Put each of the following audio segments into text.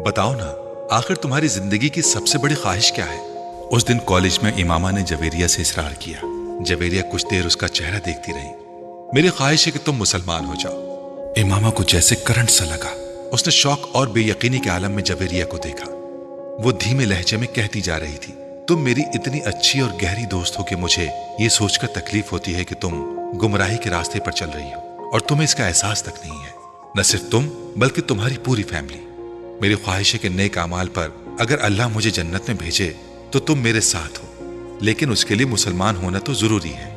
बताओ ना, आखिर तुम्हारी जिंदगी की सबसे बड़ी ख्वाहिश क्या है? उस दिन कॉलेज में इमामा ने जवेरिया से इसरार किया। जवेरिया कुछ देर उसका चेहरा देखती रही। मेरी ख्वाहिश है कि तुम मुसलमान हो जाओ। इमामा को जैसे करंट सा लगा। उसने शौक और बेयकीनी के आलम में जवेरिया को देखा। वो धीमे लहजे में कहती जा रही थी, तुम मेरी इतनी अच्छी और गहरी दोस्त हो कि मुझे ये सोचकर तकलीफ होती है कि तुम गुमराही के रास्ते पर चल रही हो और तुम्हें इसका एहसास तक नहीं है। न सिर्फ तुम बल्कि तुम्हारी पूरी फैमिली। मेरी ख्वाहिश है कि नेक अमाल पर अगर अल्लाह मुझे जन्नत में भेजे तो तुम मेरे साथ हो, लेकिन उसके लिए मुसलमान होना तो जरूरी है।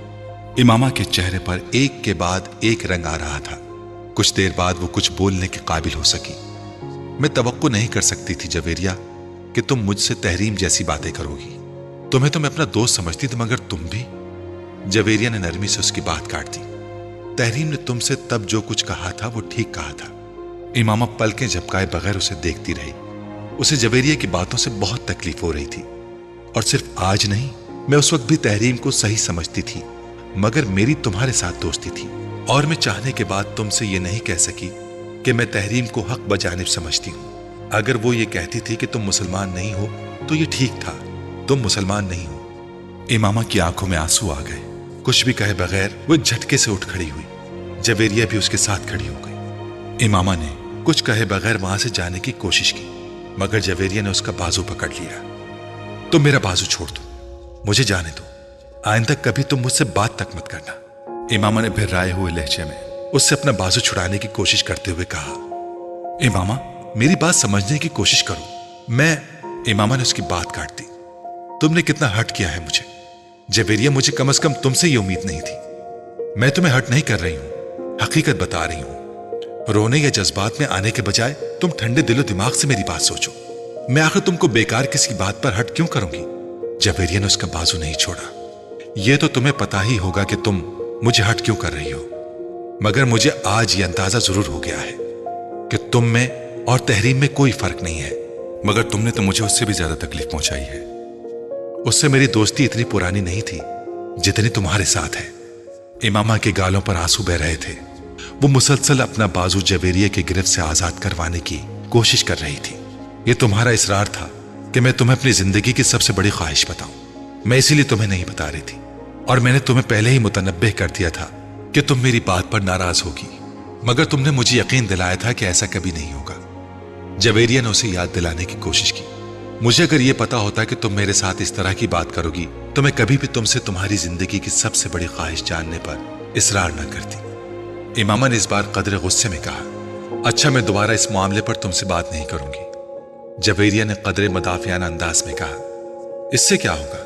इमामा के चेहरे पर एक के बाद एक रंग आ रहा था। कुछ देर बाद वो कुछ बोलने के काबिल हो सकी। मैं तवक्को नहीं कर सकती थी जवेरिया कि तुम मुझसे तहरीम जैसी बातें करोगी। तुम्हें तो मैं अपना दोस्त समझती थी, मगर तुम भी। जवेरिया ने नरमी से उसकी बात काट दी। तहरीम ने तुमसे तब जो कुछ कहा था वो ठीक कहा था। इमामा पलकें झपकाए बगैर उसे देखती रही। उसे जवेरिया की बातों से बहुत तकलीफ हो रही थी, और सिर्फ आज नहीं, मैं उस वक्त भी तहरीम को सही समझती थी, मगर मेरी तुम्हारे साथ दोस्ती थी और मैं चाहने के बाद तुमसे ये नहीं कह सकी कि मैं तहरीम को हक बजानिब समझती हूं। अगर वो ये कहती थी कि तुम मुसलमान नहीं हो तो ये ठीक था, तुम मुसलमान नहीं हो। इमामा की आंखों में आंसू आ गए। कुछ भी कहे बगैर वो झटके से उठ खड़ी हुई। जवेरिया भी उसके साथ खड़ी हो गई। इमामा ने कुछ कहे बगैर वहां से जाने की कोशिश की, मगर जवेरिया ने उसका बाजू पकड़ लिया। तुम मेरा बाजू छोड़ दो, मुझे जाने दो। आइंदा कभी तुम मुझसे बात तक मत करना। इमामा ने भिर्राए हुए लहजे में उससे अपना बाजू छुड़ाने की कोशिश करते हुए कहा। इमामा, मेरी बात समझने की कोशिश करो। इमामा ने उसकी बात काट दी। तुमने कितना हर्ट किया है मुझे जवेरिया। मुझे कम से कम तुमसे ये उम्मीद नहीं थी। मैं तुम्हें हर्ट नहीं कर रही हूं, हकीकत बता रही हूं। रोने या जज्बात में आने के बजाय तुम ठंडे दिलो दिमाग से मेरी बात सोचो। मैं आखिर तुमको बेकार किसी बात पर हर्ट क्यों करूंगी? जवेरिया ने उसका बाजू नहीं छोड़ा। यह तो तुम्हें पता ही होगा कि तुम मुझे हर्ट क्यों कर रही हो, मगर मुझे आज यह अंदाजा जरूर हो गया है कि तुम में और तहरीम में कोई फर्क नहीं है। मगर तुमने तो मुझे उससे भी ज्यादा तकलीफ पहुंचाई है। उससे मेरी दोस्ती इतनी पुरानी नहीं थी जितनी तुम्हारे साथ है। इमामा के गालों पर आंसू बह रहे थे। वो मुसलसल अपना बाजू जवेरिया के गिरफ्त से आजाद करवाने की कोशिश कर रही थी। ये तुम्हारा इसरार था कि मैं तुम्हें अपनी जिंदगी की सबसे बड़ी ख्वाहिश बताऊं। मैं इसीलिए तुम्हें नहीं बता रही थी, और मैंने तुम्हें पहले ही मुतनब्बे कर दिया था कि तुम मेरी बात पर नाराज होगी, मगर तुमने मुझे यकीन दिलाया था कि ऐसा कभी नहीं होगा। जवेरिया ने उसे याद दिलाने की कोशिश की। मुझे अगर यह पता होता कि तुम मेरे साथ इस तरह की बात करोगी तो मैं कभी भी तुमसे तुम्हारी जिंदगी की सबसे बड़ी ख्वाहिश जानने पर इसरार न करती। इमामा ने इस बार कदरे गुस्से में कहा, अच्छा, मैं दोबारा इस मामले पर तुमसे बात नहीं करूंगी। जवेरिया ने कदरे मदाफियाना अंदाज में कहा, इससे क्या होगा?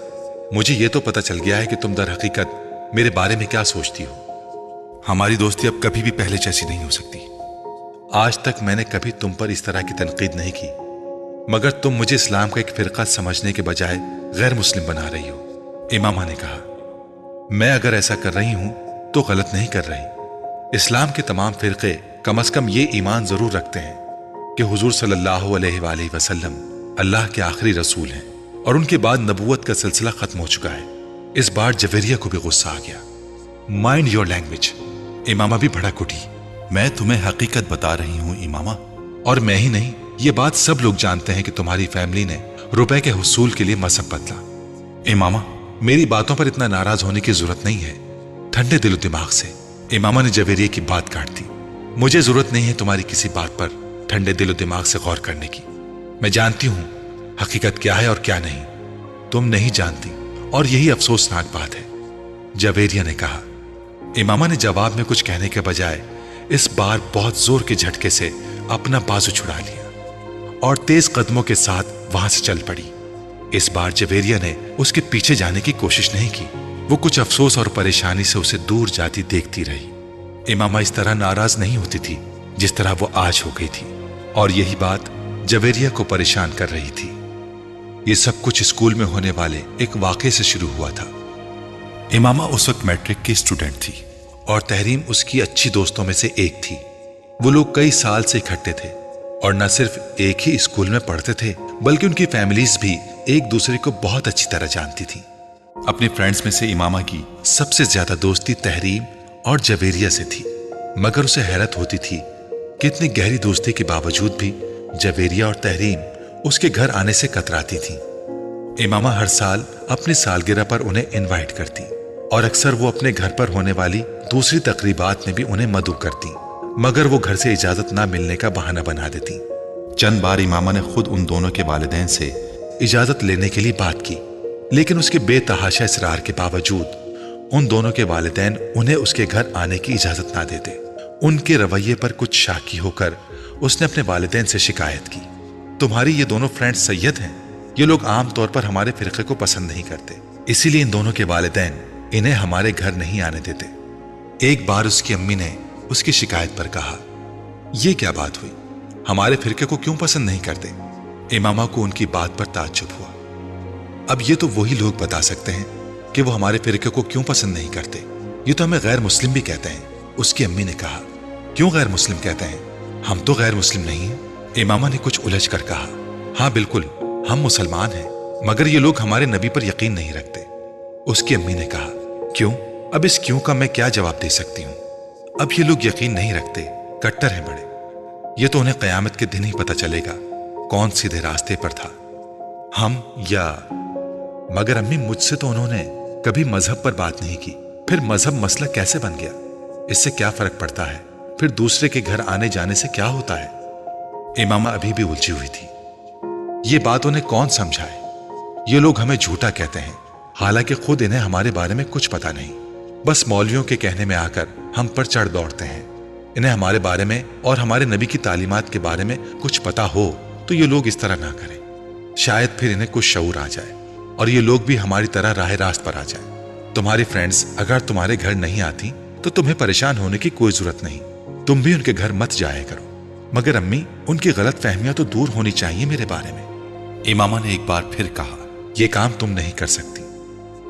मुझे यह तो पता चल गया है कि तुम दर हकीकत मेरे बारे में क्या सोचती हो। हमारी दोस्ती अब कभी भी पहले जैसी नहीं हो सकती। आज तक मैंने कभी तुम पर इस तरह की तनकीद नहीं की, मगर तुम मुझे इस्लाम का एक फिरका समझने के बजाय गैर मुस्लिम बना रही हो। इमामा ने कहा, मैं अगर ऐसा कर रही हूं तो गलत नहीं कर रही। इस्लाम के तमाम फिरके कम से कम ये ईमान जरूर रखते हैं कि हुजूर सल्लल्लाहु अलैहि वसल्लम अल्लाह के आखिरी रसूल हैं और उनके बाद नबूवत का सिलसिला खत्म हो चुका है। इस बार जवेरिया को भी गुस्सा आ गया। Mind your language. इमामा भी भड़क उठी। मैं तुम्हें हकीकत बता रही हूं इमामा, और मैं ही नहीं, ये बात सब लोग जानते हैं कि तुम्हारी फैमिली ने रुपए के हुसूल के लिए मजहब बदला। इमामा, मेरी बातों पर इतना नाराज होने की जरूरत नहीं है। ठंडे दिलो दिमाग से। इमामा ने जवेरिया की बात काट दी। मुझे जरूरत नहीं है तुम्हारी किसी बात पर ठंडे दिलो दिमाग से गौर करने की। मैं जानती हूं हकीकत क्या है और क्या नहीं। तुम नहीं जानती, और यही अफसोसनाक बात है, जवेरिया ने कहा। इमामा ने जवाब में कुछ कहने के बजाय इस बार बहुत जोर के झटके से अपना बाजू छुड़ा लिया और तेज कदमों के साथ वहां से चल पड़ी। इस बार जवेरिया ने उसके पीछे जाने की कोशिश नहीं की। वो कुछ अफसोस और परेशानी से उसे दूर जाती देखती रही। इमामा इस तरह नाराज नहीं होती थी जिस तरह वो आज हो गई थी, और यही बात जवेरिया को परेशान कर रही थी। ये सब कुछ स्कूल में होने वाले एक वाक़े से शुरू हुआ था। इमामा उस वक्त मैट्रिक की स्टूडेंट थी और तहरीम उसकी अच्छी दोस्तों में से एक थी। वो लोग कई साल से इकट्ठे थे और न सिर्फ एक ही स्कूल में पढ़ते थे, बल्कि उनकी फैमिलीज भी एक दूसरे को बहुत अच्छी तरह जानती थी। अपने फ्रेंड्स में से इमामा की सबसे ज्यादा दोस्ती तहरीम और जवेरिया से थी, मगर उसे हैरत होती थी कि इतनी गहरी दोस्ती के बावजूद भी जवेरिया और तहरीम उसके घर आने से कतराती थीं। इमामा हर साल अपनी सालगिरह पर उन्हें इनवाइट करती और अक्सर वो अपने घर पर होने वाली दूसरी तकरीबात में भी उन्हें मदऊ करती, मगर वो घर से इजाजत ना मिलने का बहाना बना देती। चंद बार इमामा ने खुद उन दोनों के वालिदैन से इजाजत लेने के लिए बात की, लेकिन उसके बेतहाशा इसरार के बावजूद उन दोनों के वालिदैन उन्हें उसके घर आने की इजाजत ना देते। उनके रवैये पर कुछ शाकी होकर उसने अपने वालिदैन से शिकायत की, तुम्हारी ये दोनों फ्रेंड्स सैयद हैं, ये लोग आम तौर पर हमारे फिरके को पसंद नहीं करते, इसीलिए इन दोनों के वालिदैन इन्हें हमारे घर नहीं आने देते। एक बार उसकी अम्मी ने उसकी शिकायत पर कहा, ये क्या बात हुई, हमारे फिरके को क्यों पसंद नहीं करते? इमामा को उनकी बात पर ताज्जुब हुआ। अब ये तो वही लोग बता सकते हैं कि वो हमारे फिरके को क्यों पसंद नहीं करते, ये तो हमें गैर मुस्लिम भी कहते हैं। उसकी अम्मी ने कहा, क्यों गैर मुस्लिम कहते हैं, हम तो गैर मुस्लिम नहीं हैं। इमामा ने कुछ उलझ कर कहा, हाँ बिल्कुल, हम मुसलमान हैं, मगर ये लोग हमारे नबी पर यकीन नहीं रखते। उसकी अम्मी ने कहा, क्यों? अब इस क्यों का मैं क्या जवाब दे सकती हूँ? अब ये लोग यकीन नहीं रखते, कट्टर हैं बड़े। ये तो उन्हें क़यामत के दिन ही पता चलेगा कौन सीधे रास्ते पर था, हम या। मगर अम्मी, मुझसे तो उन्होंने कभी मजहब पर बात नहीं की, फिर मजहब मसला कैसे बन गया? इससे क्या फर्क पड़ता है? फिर दूसरे के घर आने जाने से क्या होता है? इमामा अभी भी उलझी हुई थी। ये बात उन्हें कौन समझाए? ये लोग हमें झूठा कहते हैं, हालांकि खुद इन्हें हमारे बारे में कुछ पता नहीं, बस मौलवियों के कहने में आकर हम पर चढ़ दौड़ते हैं। इन्हें हमारे बारे में और हमारे नबी की तालीमात के बारे में कुछ पता हो तो ये लोग इस तरह ना करें। शायद फिर इन्हें कुछ शऊर आ जाए और ये लोग भी हमारी तरह राह रास्त पर आ जाए। तुम्हारी फ्रेंड्स अगर तुम्हारे घर नहीं आती तो तुम्हें परेशान होने की कोई जरूरत नहीं, तुम भी उनके घर मत जाया करो। मगर अम्मी, उनकी गलत फहमियां तो दूर होनी चाहिए मेरे बारे में। इमामा ने एक बार फिर कहा, यह काम तुम नहीं कर सकती।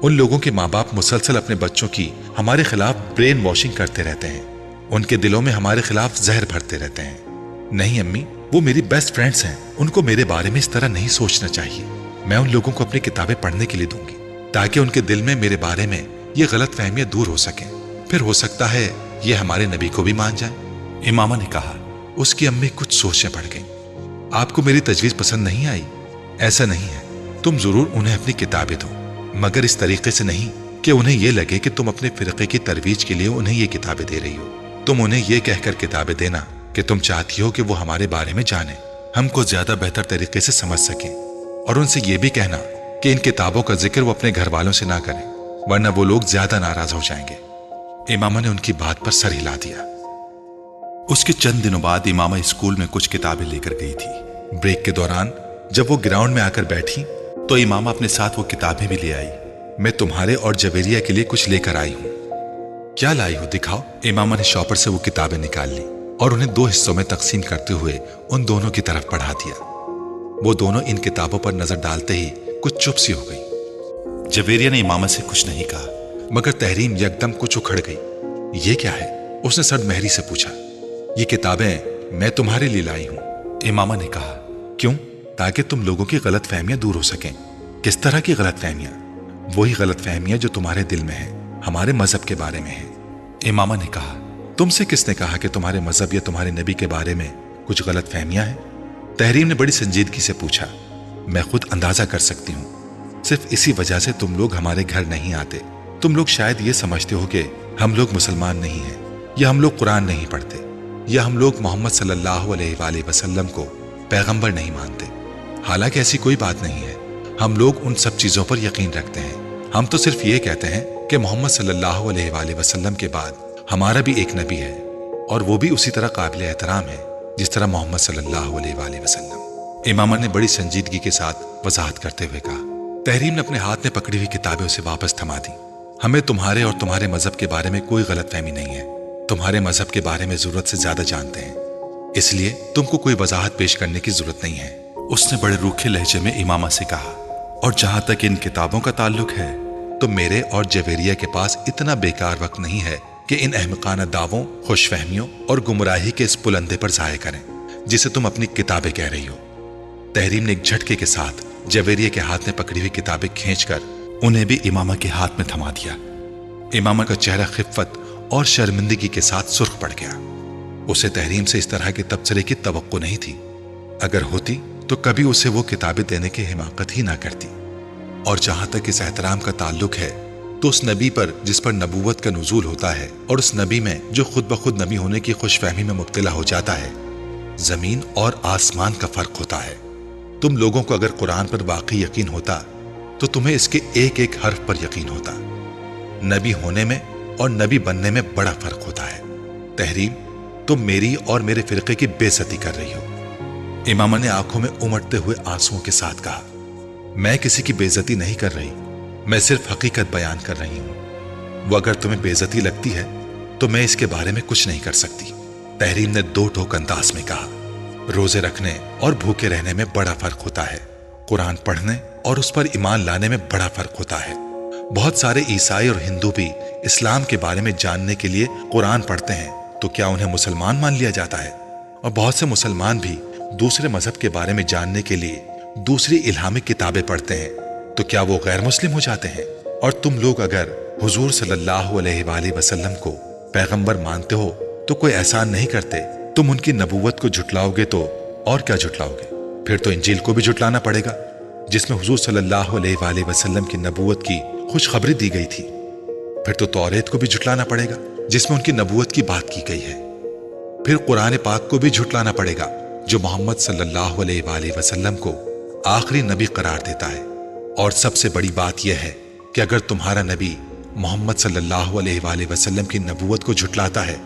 उन लोगों के माँ बाप मुसलसल अपने बच्चों की हमारे खिलाफ ब्रेन वॉशिंग करते रहते हैं, उनके दिलों में हमारे खिलाफ जहर भरते रहते हैं। नहीं अम्मी, वो मेरी बेस्ट फ्रेंड्स हैं, उनको मेरे बारे में इस तरह नहीं सोचना चाहिए। मैं उन लोगों को अपनी किताबें पढ़ने के लिए दूंगी ताकि उनके दिल में मेरे बारे में ये गलत फहमियां दूर हो सकें, फिर हो सकता है ये हमारे नबी को भी मान जाए। इमामा ने कहा। उसकी अम्मी कुछ सोचने पड़ गई। आपको मेरी तजवीज पसंद नहीं आई? ऐसा नहीं है, तुम जरूर उन्हें अपनी किताबें दो, मगर इस तरीके से नहीं कि उन्हें यह लगे कि तुम अपने फिरके की तरवीज के लिए उन्हें ये किताबें दे रही हो। तुम उन्हें यह कहकर किताबें देना कि तुम चाहती हो कि वो हमारे बारे में जाने, हमको ज्यादा बेहतर तरीके से समझ सकें, और उनसे यह भी कहना कि इन किताबों का जिक्र वो अपने घर वालों से ना करें, वरना वो लोग ज्यादा नाराज हो जाएंगे। इमामा ने उनकी बात पर सर हिला दिया। उसके चंद दिनों बाद इमामा स्कूल में कुछ किताबें लेकर गई थी। ब्रेक के दौरान जब वो ग्राउंड में आकर बैठी तो इमामा अपने साथ वो किताबें भी ले आई। मैं तुम्हारे और जवेरिया के लिए कुछ लेकर आई हूं। क्या लाई हो, दिखाओ। इमामा ने शॉपर से वो किताबें निकाल ली और उन्हें 2 हिस्सों में तकसीम करते हुए उन दोनों की तरफ बढ़ा दिया। वो दोनों इन किताबों पर नजर डालते ही कुछ चुप सी हो गई। जवेरिया ने इमामा से कुछ नहीं कहा, मगर तहरीम यकदम कुछ उखड़ गई। ये क्या है? उसने सर महरी से पूछा। ये किताबें मैं तुम्हारे लिए लाई हूं, इमामा ने कहा। क्यों? ताकि तुम लोगों की गलत फहमियां दूर हो सकें। किस तरह की गलत फहमियां? वही गलत फहमियां जो तुम्हारे दिल में है, हमारे मजहब के बारे में है। इमामा ने कहा। तुमसे किसने कहा कि तुम्हारे मजहब या तुम्हारे नबी के बारे में कुछ गलत फहमियां हैं? तहरीम ने बड़ी संजीदगी से पूछा। मैं खुद अंदाजा कर सकती हूँ, सिर्फ इसी वजह से तुम लोग हमारे घर नहीं आते। तुम लोग शायद ये समझते हो कि हम लोग मुसलमान नहीं हैं, या हम लोग कुरान नहीं पढ़ते, या हम लोग मोहम्मद सल्लल्लाहु अलैहि वसल्लम को पैगंबर नहीं मानते। हालांकि ऐसी कोई बात नहीं है, हम लोग उन सब चीजों पर यकीन रखते हैं। हम तो सिर्फ ये कहते हैं कि मोहम्मद सल्लल्लाहु अलैहि वसल्लम के बाद हमारा भी एक नबी है, और वो भी उसी तरह काबिल एहतराम है जिस तरह मोहम्मद सल्लल्लाहु अलैहि वसल्लम। इमामा ने बड़ी संजीदगी के साथ वजाहत करते हुए कहा। तहरीम ने अपने हाथ में पकड़ी हुई किताबें उसे वापस थमा दी। हमें तुम्हारे और तुम्हारे मजहब के बारे में कोई गलतफहमी नहीं है। तुम्हारे मजहब के बारे में जरूरत से ज्यादा जानते हैं, इसलिए तुमको कोई वजाहत पेश करने की जरूरत नहीं है, उसने बड़े रूखे लहजे में इमामा से कहा। और जहां तक इन किताबों का ताल्लुक है तो मेरे और जवेरिया के पास इतना बेकार वक्त नहीं है कि इन अहमकाना दावों, खुशफहमियों और गुमराही के इस पुलंदे पर जाया करें जिसे तुम अपनी किताबें कह रही हो। तहरीम ने एक झटके के साथ जवेरिया के हाथ में पकड़ी हुई किताबें खींचकर उन्हें भी इमामा के हाथ में थमा दिया। इमामा का चेहरा खिफ्फत और शर्मिंदगी के साथ सुर्ख पड़ गया। उसे तहरीम से इस तरह के तबसरे की तवक्को नहीं थी। اگر ہوتی تو کبھی اسے وہ کتابیں دینے کی حماقت ہی نہ کرتی۔ اور جہاں تک اس احترام کا تعلق ہے تو اس نبی پر جس پر نبوت کا نزول ہوتا ہے اور اس نبی میں جو خود بخود نبی ہونے کی خوش فہمی میں مبتلا ہو جاتا ہے، زمین اور آسمان کا فرق ہوتا ہے۔ تم لوگوں کو اگر قرآن پر واقعی یقین ہوتا تو تمہیں اس کے ایک ایک حرف پر یقین ہوتا۔ نبی ہونے میں اور نبی بننے میں بڑا فرق ہوتا ہے۔ تحریم، تم میری اور میرے فرقے کی بے عزتی کر رہی ہو۔ امامہ نے آنکھوں میں امڑتے ہوئے آنسوؤں کے ساتھ کہا، میں کسی کی بے عزتی نہیں کر رہی، میں صرف حقیقت بیان کر رہی ہوں۔ وہ اگر تمہیں بے عزتی لگتی ہے تو میں اس کے بارے میں کچھ نہیں کر سکتی۔ تحریم نے دو ٹوک انداز میں کہا، روزے رکھنے اور بھوکے رہنے میں بڑا فرق ہوتا ہے، قرآن پڑھنے اور اس پر ایمان لانے میں بڑا فرق ہوتا ہے۔ بہت سارے عیسائی اور ہندو بھی اسلام کے بارے میں جاننے کے لیے قرآن پڑھتے ہیں، تو کیا انہیں مسلمان مان لیا جاتا ہے؟ اور بہت سے مسلمان بھی دوسرے مذہب کے بارے میں جاننے کے لیے دوسری الہامی کتابیں پڑھتے ہیں، تو کیا وہ غیر مسلم ہو جاتے ہیں؟ اور تم لوگ اگر حضور صلی اللہ علیہ وآلہ وسلم کو پیغمبر مانتے ہو تو کوئی احسان نہیں کرتے، تم ان کی نبوت کو جھٹلاؤ گے تو اور کیا جھٹلاؤ گے؟ پھر تو انجیل کو بھی جھٹلانا پڑے گا، جس میں حضور صلی اللہ علیہ وآلہ وسلم کی نبوت کی خوشخبری دی گئی تھی۔ پھر تو توریت کو بھی جھٹلانا پڑے گا، جس میں ان کی نبوت کی بات کی گئی ہے۔ پھر قرآن پاک کو بھی جھٹلانا پڑے گا، جو محمد صلی اللہ علیہ وآلہ وسلم کو آخری نبی قرار دیتا ہے۔ اور سب سے بڑی بات یہ ہے کہ اگر تمہارا نبی محمد صلی اللہ علیہ وآلہ وسلم کی نبوت کو جھٹلاتا ہے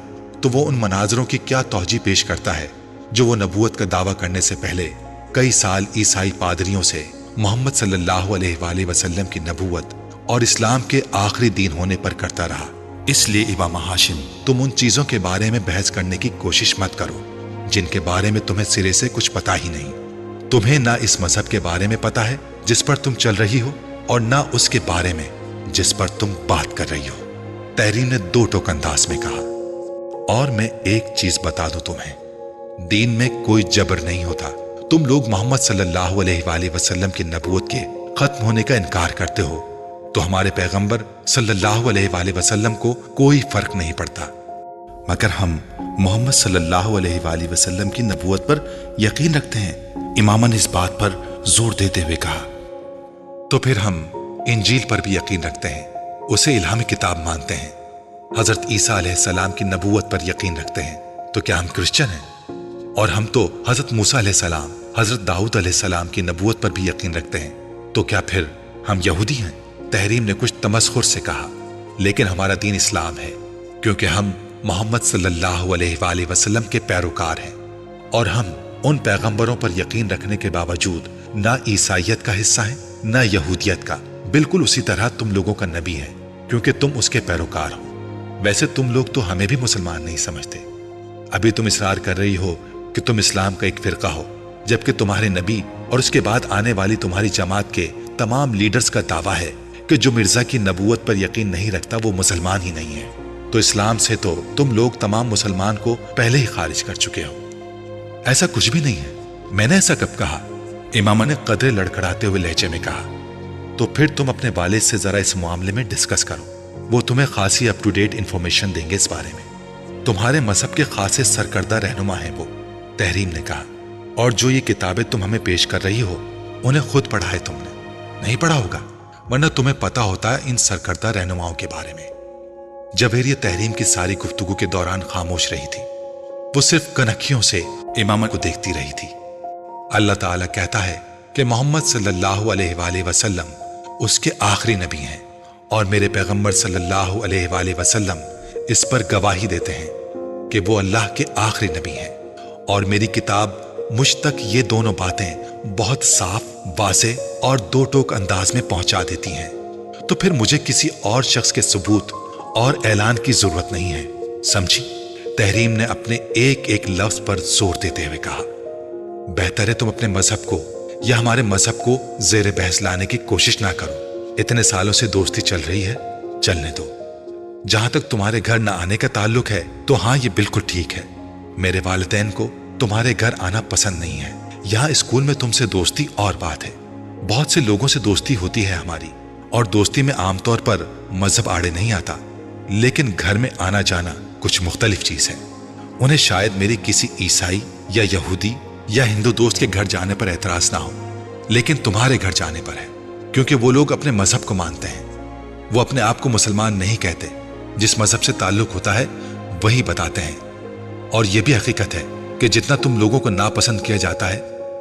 تو وہ ان مناظروں کی کیا توجیہ پیش کرتا ہے جو وہ نبوت کا دعویٰ کرنے سے پہلے کئی سال عیسائی پادریوں سے محمد صلی اللہ علیہ وآلہ وسلم کی نبوت اور اسلام کے آخری دین ہونے پر کرتا رہا۔ اس لیے امام ہاشم، تم ان چیزوں کے بارے میں بحث کرنے کی کوشش مت کرو جن کے بارے میں تمہیں سرے سے کچھ پتا ہی نہیں۔ تمہیں نہ اس مذہب کے بارے میں پتا ہے جس پر تم چل رہی ہو، اور نہ اس کے بارے میں جس پر تم بات کر رہی ہو۔ تحریم نے دو ٹوک انداز میں کہا، اور میں ایک چیز بتا دوں تمہیں، دین میں کوئی جبر نہیں ہوتا۔ تم لوگ محمد صلی اللہ علیہ وآلہ وسلم کی نبوت کے ختم ہونے کا انکار کرتے ہو تو ہمارے پیغمبر صلی اللہ علیہ وآلہ وسلم کو کوئی فرق نہیں پڑتا، مگر ہم محمد صلی اللہ علیہ وآلہ وسلم کی نبوت پر یقین رکھتے ہیں۔ امامہ نے اس بات پر زور دیتے ہوئے کہا، تو پھر ہم انجیل پر بھی یقین رکھتے ہیں، اسے الہامی کتاب مانتے ہیں۔ حضرت عیسیٰ علیہ السلام کی نبوت پر یقین رکھتے ہیں، تو کیا ہم کرسچن ہیں؟ اور ہم تو حضرت موسیٰ علیہ السلام، حضرت داؤد علیہ السلام کی نبوت پر بھی یقین رکھتے ہیں، تو کیا پھر ہم یہودی ہیں؟ تحریم نے کچھ تمسخر سے کہا، لیکن ہمارا دین اسلام ہے، کیونکہ ہم محمد صلی اللہ علیہ وآلہ وسلم کے پیروکار ہیں، اور ہم ان پیغمبروں پر یقین رکھنے کے باوجود نہ عیسائیت کا حصہ ہیں نہ یہودیت کا، بالکل اسی طرح تم لوگوں کا نبی ہے کیونکہ تم اس کے پیروکار ہو۔ ویسے تم لوگ تو ہمیں بھی مسلمان نہیں سمجھتے، ابھی تم اصرار کر رہی ہو کہ تم اسلام کا ایک فرقہ ہو، جبکہ تمہارے نبی اور اس کے بعد آنے والی تمہاری جماعت کے تمام لیڈرز کا دعویٰ ہے کہ جو مرزا کی نبوت پر یقین نہیں رکھتا وہ مسلمان ہی نہیں ہے۔ تو اسلام سے تو تم لوگ تمام مسلمان کو پہلے ہی خارج کر چکے ہو۔ ایسا کچھ بھی نہیں ہے، میں نے ایسا کب کہا؟ امامہ نے قدرے لڑکھڑاتے ہوئے لہجے میں کہا، تو پھر تم اپنے والد سے ذرا اس معاملے میں ڈسکس کرو، وہ تمہیں خاصی اپ ٹو ڈیٹ انفارمیشن دیں گے اس بارے میں۔ تمہارے مذہب کے خاصے سرکردہ رہنما ہیں وہ، تحریم نے کہا، اور جو یہ کتابیں تم ہمیں پیش کر رہی ہو انہیں خود پڑھا ہے؟ تم نے نہیں پڑھا ہوگا، ورنہ تمہیں پتا ہوتا ہے ان سرکردہ رہنماؤں کے بارے میں۔ جویریہ تحریم کی ساری گفتگو کے دوران خاموش رہی تھی، وہ صرف کنکھیوں سے امامہ کو دیکھتی رہی تھی۔ اللہ تعالیٰ کہتا ہے کہ محمد صلی اللہ علیہ وآلہ وسلم اس کے آخری نبی ہیں، اور میرے پیغمبر صلی اللہ علیہ وآلہ وسلم اس پر گواہی دیتے ہیں کہ وہ اللہ کے آخری نبی ہیں، اور میری کتاب مجھ تک یہ دونوں باتیں بہت صاف، واضح اور دو ٹوک انداز میں پہنچا دیتی ہیں، تو پھر مجھے کسی اور شخص کے ثبوت اور اعلان کی ضرورت نہیں ہے، سمجھی؟ تحریم نے اپنے ایک ایک لفظ پر زور دیتے ہوئے کہا، بہتر ہے تم اپنے مذہب کو یا ہمارے مذہب کو زیر بحث لانے کی کوشش نہ کرو۔ اتنے سالوں سے دوستی چل رہی ہے، چلنے دو۔ جہاں تک تمہارے گھر نہ آنے کا تعلق ہے تو ہاں یہ بالکل ٹھیک ہے، میرے والدین کو تمہارے گھر آنا پسند نہیں ہے۔ یہاں اسکول میں تم سے دوستی اور بات ہے، بہت سے لوگوں سے دوستی ہوتی ہے ہماری، اور دوستی میں عام طور پر مذہب آڑے نہیں آتا، لیکن گھر میں آنا جانا کچھ مختلف چیز ہے۔ انہیں شاید میری کسی عیسائی یا یہودی या हिंदू दोस्त के घर जाने पर एतराज ना हो, लेकिन तुम्हारे घर जाने पर है, क्योंकि वो लोग अपने मजहब को मानते हैं। वो अपने आप को मुसलमान नहीं कहते, जिस मजहब से ताल्लुक होता है वही बताते हैं। और यह भी हकीकत है कि जितना तुम लोगों को नापसंद किया जाता है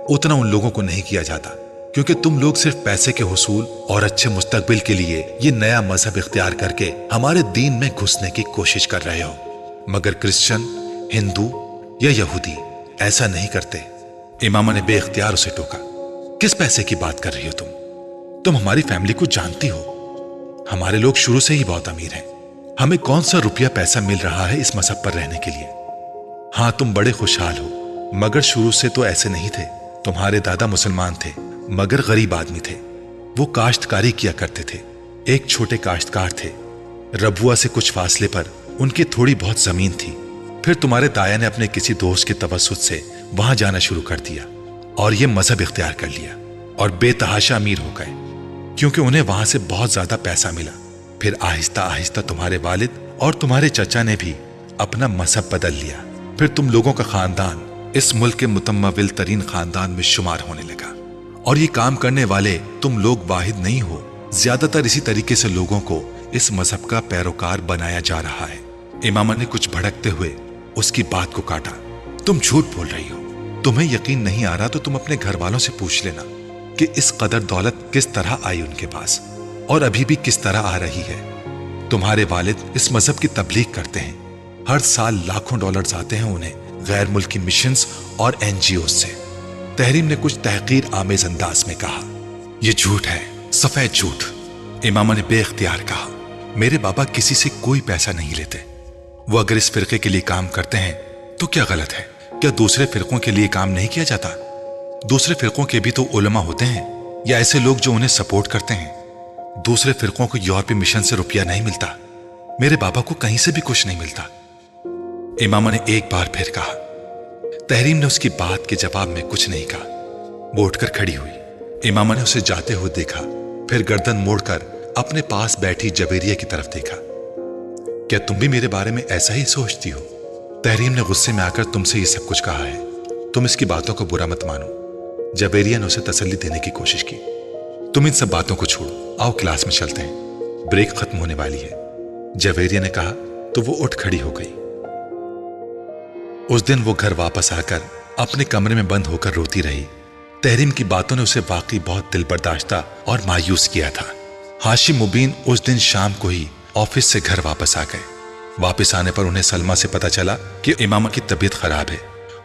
उतना उन लोगों को नहीं किया जाता, क्योंकि तुम लोग सिर्फ पैसे के हुसूल और अच्छे मुस्तकबिल के लिए ये नया मजहब इख्तियार करके हमारे दीन में घुसने की कोशिश कर रहे हो। मगर क्रिश्चियन, हिंदू या यहूदी ऐसा नहीं करते। इमामा ने बेइख्तियार उसे टोका। किस पैसे की बात कर रही हो तुम हमारी फैमिली को जानती हो। हमारे लोग शुरू से ही बहुत अमीर हैं। हमें कौन सा रुपया पैसा मिल रहा है इस मजहब पर रहने के लिए। हाँ, तुम बड़े खुशहाल हो, मगर शुरू से तो ऐसे नहीं थे। तुम्हारे दादा मुसलमान थे मगर गरीब आदमी थे। वो काश्तकारी किया करते थे, एक छोटे काश्तकार थे। रबुआ से कुछ फासले पर उनकी थोड़ी बहुत जमीन थी। फिर तुम्हारे ताया ने अपने किसी दोस्त के तवस्सुत से वहां जाना शुरू कर दिया और ये मजहब इख्तियार कर लिया और बेतहाशा अमीर हो गए, क्योंकि उन्हें वहां से बहुत ज्यादा पैसा मिला। फिर आहिस्ता आहिस्ता तुम्हारे वालिद और तुम्हारे चचा ने भी अपना मजहब बदल लिया। फिर तुम लोगों का खानदान इस मुल्क के मुतम्मविल तरीन खानदान में शुमार होने लगा। और ये काम करने वाले तुम लोग वाहिद नहीं हो, ज्यादातर इसी तरीके से लोगों को इस मजहब का पैरोकार बनाया जा रहा है। इमामा ने कुछ भड़कते हुए उसकी बात को काटा। तुम झूठ बोल रही हो। तुम्हें यकीन नहीं आ रहा तो तुम अपने घर वालों से पूछ लेना कि इस कदर दौलत किस तरह आई उनके पास और अभी भी किस तरह आ रही है। तुम्हारे वालिद इस मजहब की तबलीग करते हैं। हर साल लाखों डॉलर्स आते हैं उन्हें गैर मुल्की मिशंस और एनजीओ से। तहरीम ने कुछ तहकीर आमेज अंदाज में कहा, यह झूठ है, सफेद झूठ। इमामा ने बेइख्तियार कहा, मेरे बाबा किसी से कोई पैसा नहीं लेते। वो अगर इस फिरके के लिए काम करते हैं तो क्या गलत है? क्या दूसरे फिरकों के लिए काम नहीं किया जाता? दूसरे फिरकों के भी तो उलमा होते हैं या ऐसे लोग जो उन्हें सपोर्ट करते हैं। दूसरे फिरकों को यूरोपीय मिशन से रुपया नहीं मिलता। मेरे बाबा को कहीं से भी कुछ नहीं मिलता। इमामा ने एक बार फिर कहा। तहरीम ने उसकी बात के जवाब में कुछ नहीं कहा। वो उठकर खड़ी हुई। इमामा ने उसे जाते हुए देखा, फिर गर्दन मोड़कर अपने पास बैठी जवेरिया की तरफ देखा। क्या तुम भी मेरे बारे में ऐसा ही सोचती हो? तहरीम ने गुस्से में आकर तुमसे ये सब कुछ कहा है, तुम इसकी बातों को बुरा मत मानो। जवेरिया ने उसे तसल्ली देने की कोशिश की। तुम इन सब बातों को छोड़ो, आओ क्लास में चलते हैं, ब्रेक खत्म होने वाली है। जवेरिया ने कहा तो वो उठ खड़ी हो गई। उस दिन वो घर वापस आकर अपने कमरे में बंद होकर रोती रही। तहरीम की बातों ने उसे वाकई बहुत दिल बर्दाश्ता और मायूस किया था। हाशिम मुबीन उस दिन शाम को ही ऑफिस से घर वापस आ गए। वापस आने पर उन्हें सलमा से पता चला कि इमामा की तबीयत खराब है।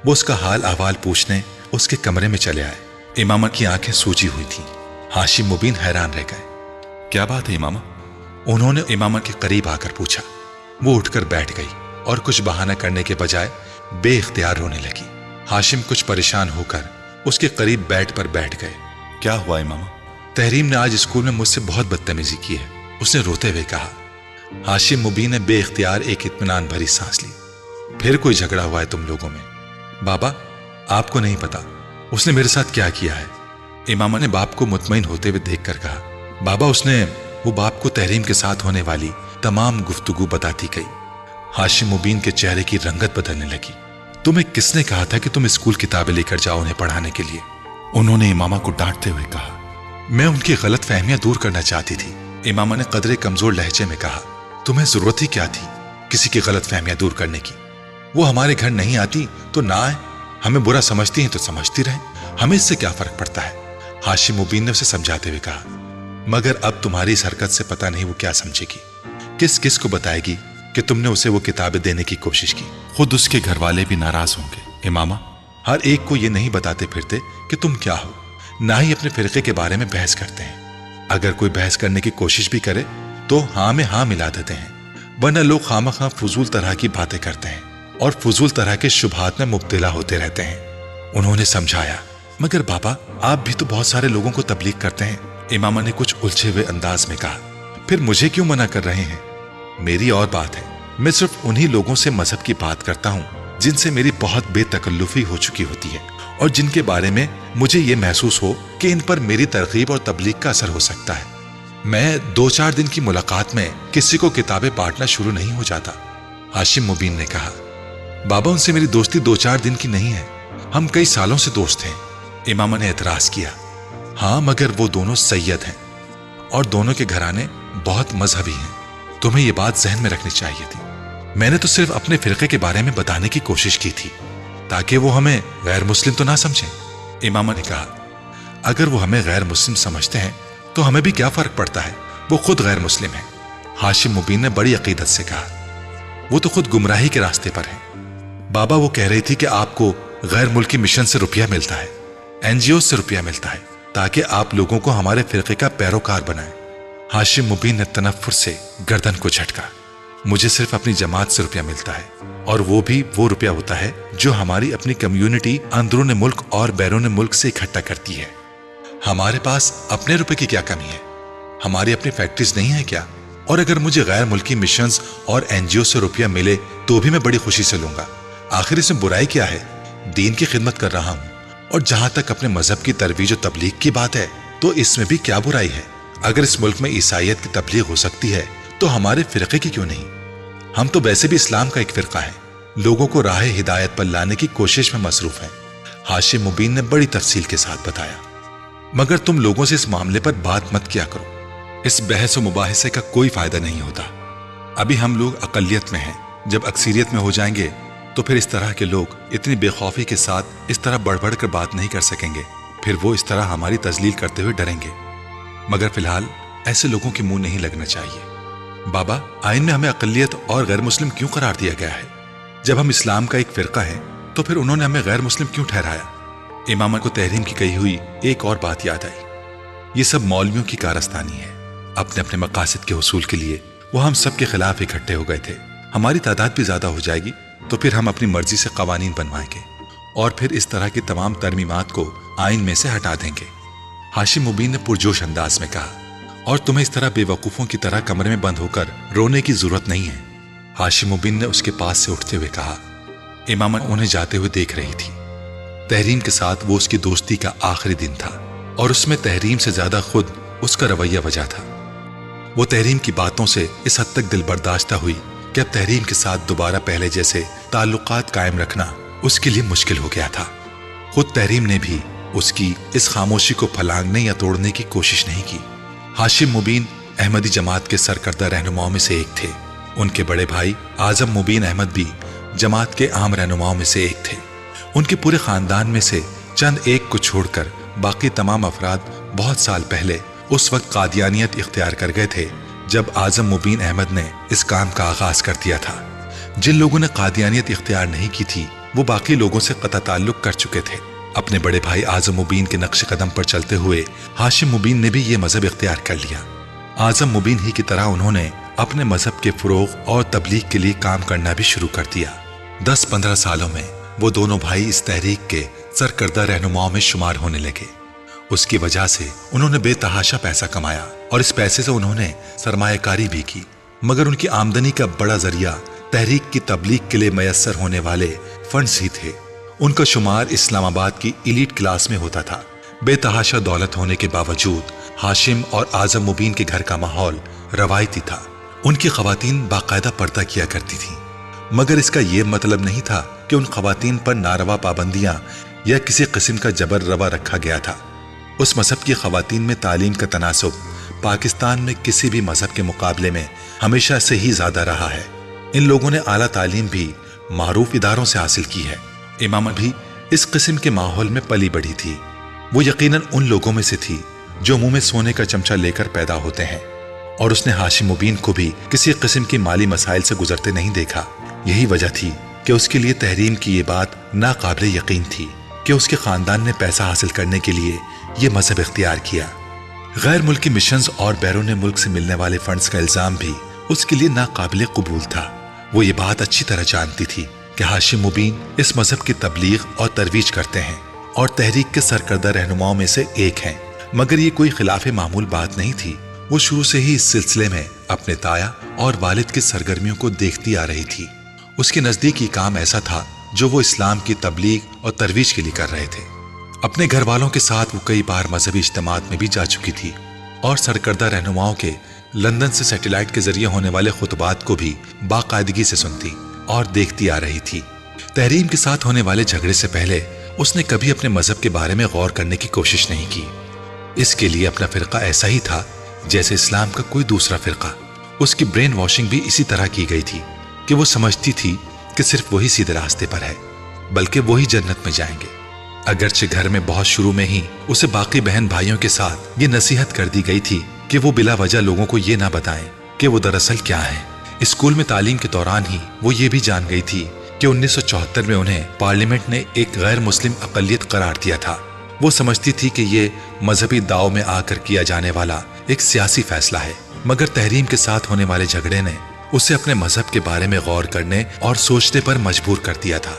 वो उसका हाल अहवाल पूछने उसके कमरे में चले आए। इमामा की आंखें सूजी हुई थी। हाशिम मुबीन हैरान रह गए। क्या बात है इमामा? उन्होंने इमामा के करीब आकर पूछा। वो उठकर बैठ गई और कुछ बहाना करने के बजाय बेइख्तियार रोने लगी। हाशिम कुछ परेशान होकर उसके करीब बेड पर बैठ गए। क्या हुआ इमामा? तहरीम ने आज स्कूल में मुझसे बहुत बदतमीजी की है, उसने रोते हुए कहा। हाशिम मुबीन ने बेइख्तियार एक इत्मीनान भरी सांस ली। फिर कोई झगड़ा हुआ है तुम लोगों में? बाबा, आपको नहीं पता उसने मेरे साथ क्या किया है। इमामा ने बाप को मुतमईन होते हुए देखकर कहा। बाबा, उसने वो बाप को तहरीम के साथ होने वाली तमाम गुफ्तगू बताती गई। हाशिम मुबीन के चेहरे की रंगत बदलने लगी। तुम्हें किसने कहा था कि तुम स्कूल किताबें लेकर जाओ उन्हें पढ़ाने के लिए? उन्होंने इमामा को डांटते हुए कहा। मैं उनकी गलत फहमियां दूर करना चाहती थी। इमामा ने कदरे कमजोर लहजे में कहा। तुम्हें जरूरत ही क्या थी किसी की गलत फहमियां दूर करने की? वो हमारे घर नहीं आती तो ना आए, हमें बुरा समझती हैं तो समझती रहे, हमें इससे क्या फर्क पड़ता है? हाशिम मुबीन ने उसे समझाते हुए कहा। मगर अब तुम्हारी इस हरकत से पता नहीं वो क्या समझेगी, किस किस को बताएगी कि तुमने उसे वो किताबें देने की कोशिश की। खुद उसके घर वाले भी नाराज होंगे। इमामा, हर एक को ये नहीं बताते फिरते कि तुम क्या हो, ना ही अपने फिरके के बारे में बहस करते हैं। अगर कोई बहस करने की कोशिश भी करे तो हाँ में हाँ मिला देते हैं, वरना लोग खामखा फजूल तरह की बातें करते हैं और फजूल तरह के शुबहात में मुब्तला होते रहते हैं। उन्होंने समझाया। मगर बाबा, आप भी तो बहुत सारे लोगों को तबलीग करते हैं। इमामा ने कुछ उलझे हुए अंदाज में कहा। फिर मुझे क्यों मना कर रहे हैं? मेरी और बात है। मैं सिर्फ उन्हीं लोगों से मजहब की बात करता हूँ जिनसे मेरी बहुत बेतकल्लुफी हो चुकी होती है और जिनके बारे में मुझे ये महसूस हो कि इन पर मेरी तरगीब और तबलीग का असर हो सकता है। मैं 2-4 दिन की मुलाकात में किसी को किताबें बांटना शुरू नहीं हो जाता। हाशिम मुबीन ने कहा। बाबा, उनसे मेरी दोस्ती 2-4 दिन की नहीं है, ہم کئی سالوں سے دوست ہیں۔ امامہ نے اعتراض کیا، ہاں مگر وہ دونوں سید ہیں اور دونوں کے گھرانے بہت مذہبی ہیں، تمہیں یہ بات ذہن میں رکھنی چاہیے تھی۔ میں نے تو صرف اپنے فرقے کے بارے میں بتانے کی کوشش کی تھی تاکہ وہ ہمیں غیر مسلم تو نہ سمجھیں۔ امامہ نے کہا، اگر وہ ہمیں غیر مسلم سمجھتے ہیں تو ہمیں بھی کیا فرق پڑتا ہے، وہ خود غیر مسلم ہیں۔ ہاشم مبین نے بڑی عقیدت سے کہا، وہ تو خود گمراہی کے راستے پر ہیں۔ بابا وہ کہہ رہی تھی کہ آپ کو غیر ملکی مشن سے روپیہ ملتا ہے، NGO سے روپیہ ملتا ہے تاکہ آپ لوگوں کو ہمارے فرقے کا پیروکار بنائیں۔ ہاشم مبین نے تنفر سے گردن کو جھٹکا، مجھے صرف اپنی جماعت سے روپیہ ملتا ہے، اور وہ بھی وہ روپیہ ہوتا ہے جو ہماری اپنی کمیونٹی اندرون ملک اور بیرون ملک سے اکٹھا کرتی ہے۔ ہمارے پاس اپنے روپے کی کیا کمی ہے؟ ہماری اپنی فیکٹریز نہیں ہے کیا؟ اور اگر مجھے غیر ملکی مشنز اور NGO سے روپیہ ملے تو بھی میں بڑی خوشی سے لوں گا۔ آخر اس میں برائی کیا ہے؟ دین کی خدمت کر رہا ہوں، اور جہاں تک اپنے مذہب کی ترویج و تبلیغ کی بات ہے تو اس میں بھی کیا برائی ہے؟ اگر اس ملک میں عیسائیت کی تبلیغ ہو سکتی ہے تو ہمارے فرقے کی کیوں نہیں؟ ہم تو ویسے بھی اسلام کا ایک فرقہ ہے، لوگوں کو راہ ہدایت پر لانے کی کوشش میں مصروف ہیں۔ ہاشم مبین نے بڑی تفصیل کے ساتھ بتایا، مگر تم لوگوں سے اس معاملے پر بات مت کیا کرو، اس بحث و مباحثے کا کوئی فائدہ نہیں ہوتا۔ ابھی ہم لوگ اقلیت میں ہیں، جب اکثریت میں ہو جائیں گے تو پھر اس طرح کے لوگ اتنی بے خوفی کے ساتھ اس طرح بڑھ بڑھ کر بات نہیں کر سکیں گے، پھر وہ اس طرح ہماری تذلیل کرتے ہوئے ڈریں گے۔ مگر فی الحال ایسے لوگوں کے منہ نہیں لگنا چاہیے۔ بابا، آئین میں ہمیں اقلیت اور غیر مسلم کیوں قرار دیا گیا ہے؟ جب ہم اسلام کا ایک فرقہ ہے تو پھر انہوں نے ہمیں غیر مسلم کیوں ٹھہرایا؟ امامہ کو تحریم کی کہی ہوئی ایک اور بات یاد آئی، یہ سب مولویوں کی کارستانی ہے۔ اپنے اپنے مقاصد کے حصول کے لیے وہ ہم سب کے خلاف اکٹھے ہو گئے تھے۔ ہماری تعداد بھی زیادہ ہو جائے گی تو پھر ہم اپنی مرضی سے قوانین بنوائیں گے اور پھر اس طرح کی تمام ترمیمات کو آئین میں سے ہٹا دیں گے۔ ہاشم مبین نے پرجوش انداز میں کہا، اور تمہیں اس طرح بے وقوفوں کی طرح کمرے میں بند ہو کر رونے کی ضرورت نہیں ہے۔ ہاشم مبین نے اس کے پاس سے اٹھتے ہوئے کہا، امامہ انہیں جاتے ہوئے دیکھ رہی تھی۔ تحریم کے ساتھ وہ اس کی دوستی کا آخری دن تھا اور اس میں تحریم سے زیادہ خود اس کا رویہ وجہ تھا۔ وہ تحریم کی باتوں سے اس حد تک دل برداشتہ ہوئی کہ اب تحریم کے ساتھ دوبارہ پہلے جیسے تعلقات قائم رکھنا اس کے لیے مشکل ہو گیا تھا۔ خود تحریم نے بھی اس کی اس خاموشی کو پھلانگنے یا توڑنے کی کوشش نہیں کی۔ ہاشم مبین احمدی جماعت کے سرکردہ رہنماؤں میں سے ایک تھے۔ ان کے بڑے بھائی اعظم مبین احمد بھی جماعت کے عام رہنماؤں میں سے ایک تھے۔ ان کے پورے خاندان میں سے چند ایک کو چھوڑ کر باقی تمام افراد بہت سال پہلے اس وقت قادیانیت اختیار کر گئے تھے جب اعظم مبین احمد نے اس کام کا آغاز کر دیا تھا۔ جن لوگوں نے قادیانیت اختیار نہیں کی تھی وہ باقی لوگوں سے قطع تعلق کر چکے تھے۔ اپنے بڑے بھائی اعظم مبین کے نقش قدم پر چلتے ہوئے ہاشم مبین نے بھی یہ مذہب اختیار کر لیا۔ اعظم مبین ہی کی طرح انہوں نے اپنے مذہب کے فروغ اور تبلیغ کے لیے کام کرنا بھی شروع کر دیا۔ 10-15 سالوں میں وہ دونوں بھائی اس تحریک کے سرکردہ رہنماؤں میں شمار ہونے لگے۔ اس کی وجہ سے انہوں نے بے تحاشا پیسہ کمایا اور اس پیسے سے انہوں نے سرمایہ کاری بھی کی، مگر ان کی آمدنی کا بڑا ذریعہ تحریک کی تبلیغ کے لیے میسر ہونے والے فنڈز ہی تھے۔ ان کا شمار اسلام آباد کی ایلیٹ کلاس میں ہوتا تھا۔ بے تحاشا دولت ہونے کے باوجود ہاشم اور اعظم مبین کے گھر کا ماحول روایتی تھا۔ ان کی خواتین باقاعدہ پردہ کیا کرتی تھیں، مگر اس کا یہ مطلب نہیں تھا کہ ان خواتین پر ناروا پابندیاں یا کسی قسم کا جبر روا رکھا گیا تھا۔ اس مذہب کی خواتین میں تعلیم کا تناسب پاکستان میں کسی بھی مذہب کے مقابلے میں ہمیشہ سے ہی زیادہ رہا ہے۔ ان لوگوں نے اعلیٰ تعلیم بھی معروف اداروں سے حاصل کی ہے۔ امامہ بھی اس قسم کے ماحول میں پلی بڑھی تھی۔ وہ یقیناً ان لوگوں میں سے تھی جو منہ میں سونے کا چمچہ لے کر پیدا ہوتے ہیں، اور اس نے ہاشم مبین کو بھی کسی قسم کی مالی مسائل سے گزرتے نہیں دیکھا۔ یہی وجہ تھی کہ اس کے لیے تحریم کی یہ بات ناقابل یقین تھی کہ اس کے خاندان نے پیسہ حاصل کرنے کے لیے یہ مذہب اختیار کیا۔ غیر ملکی مشنز اور بیرون ملک سے ملنے والے فنڈز کا الزام بھی اس کے لیے ناقابل قبول تھا۔ وہ یہ بات اچھی طرح جانتی تھی کہ ہاشم مبین اس مذہب کی تبلیغ اور ترویج کرتے ہیں اور تحریک کے سرکردہ رہنماؤں میں سے ایک ہیں، مگر یہ کوئی خلاف معمول بات نہیں تھی۔ وہ شروع سے ہی اس سلسلے میں اپنے تایا اور والد کی سرگرمیوں کو دیکھتی آ رہی تھی۔ اس کے نزدیک یہ کام ایسا تھا جو وہ اسلام کی تبلیغ اور ترویج کے لیے کر رہے تھے۔ اپنے گھر والوں کے ساتھ وہ کئی بار مذہبی اجتماعات میں بھی جا چکی تھی اور سرکردہ رہنماؤں کے لندن سے سیٹلائٹ کے ذریعے ہونے والے خطبات کو بھی باقاعدگی سے سنتی اور دیکھتی آ رہی تھی۔ تحریم کے ساتھ ہونے والے جھگڑے سے پہلے اس نے کبھی اپنے مذہب کے بارے میں غور کرنے کی کوشش نہیں کی۔ اس کے لیے اپنا فرقہ ایسا ہی تھا جیسے اسلام کا کوئی دوسرا فرقہ۔ اس کی برین واشنگ بھی اسی طرح کی گئی تھی کہ وہ سمجھتی تھی کہ صرف وہی سیدھے راستے پر ہے، بلکہ وہی جنت میں جائیں گے۔ اگرچہ گھر میں بہت شروع میں ہی اسے باقی بہن بھائیوں کے ساتھ یہ نصیحت کر دی گئی تھی کہ وہ بلا وجہ لوگوں کو یہ نہ بتائیں کہ وہ دراصل کیا ہے۔ اسکول میں تعلیم کے دوران ہی وہ یہ بھی جان گئی تھی کہ 1974 میں انہیں پارلیمنٹ نے ایک غیر مسلم اقلیت قرار دیا تھا۔ وہ سمجھتی تھی کہ یہ مذہبی داؤ میں آ کر کیا جانے والا ایک سیاسی فیصلہ ہے، مگر تحریم کے ساتھ ہونے والے جھگڑے نے اسے اپنے مذہب کے بارے میں غور کرنے اور سوچنے پر مجبور کر دیا تھا۔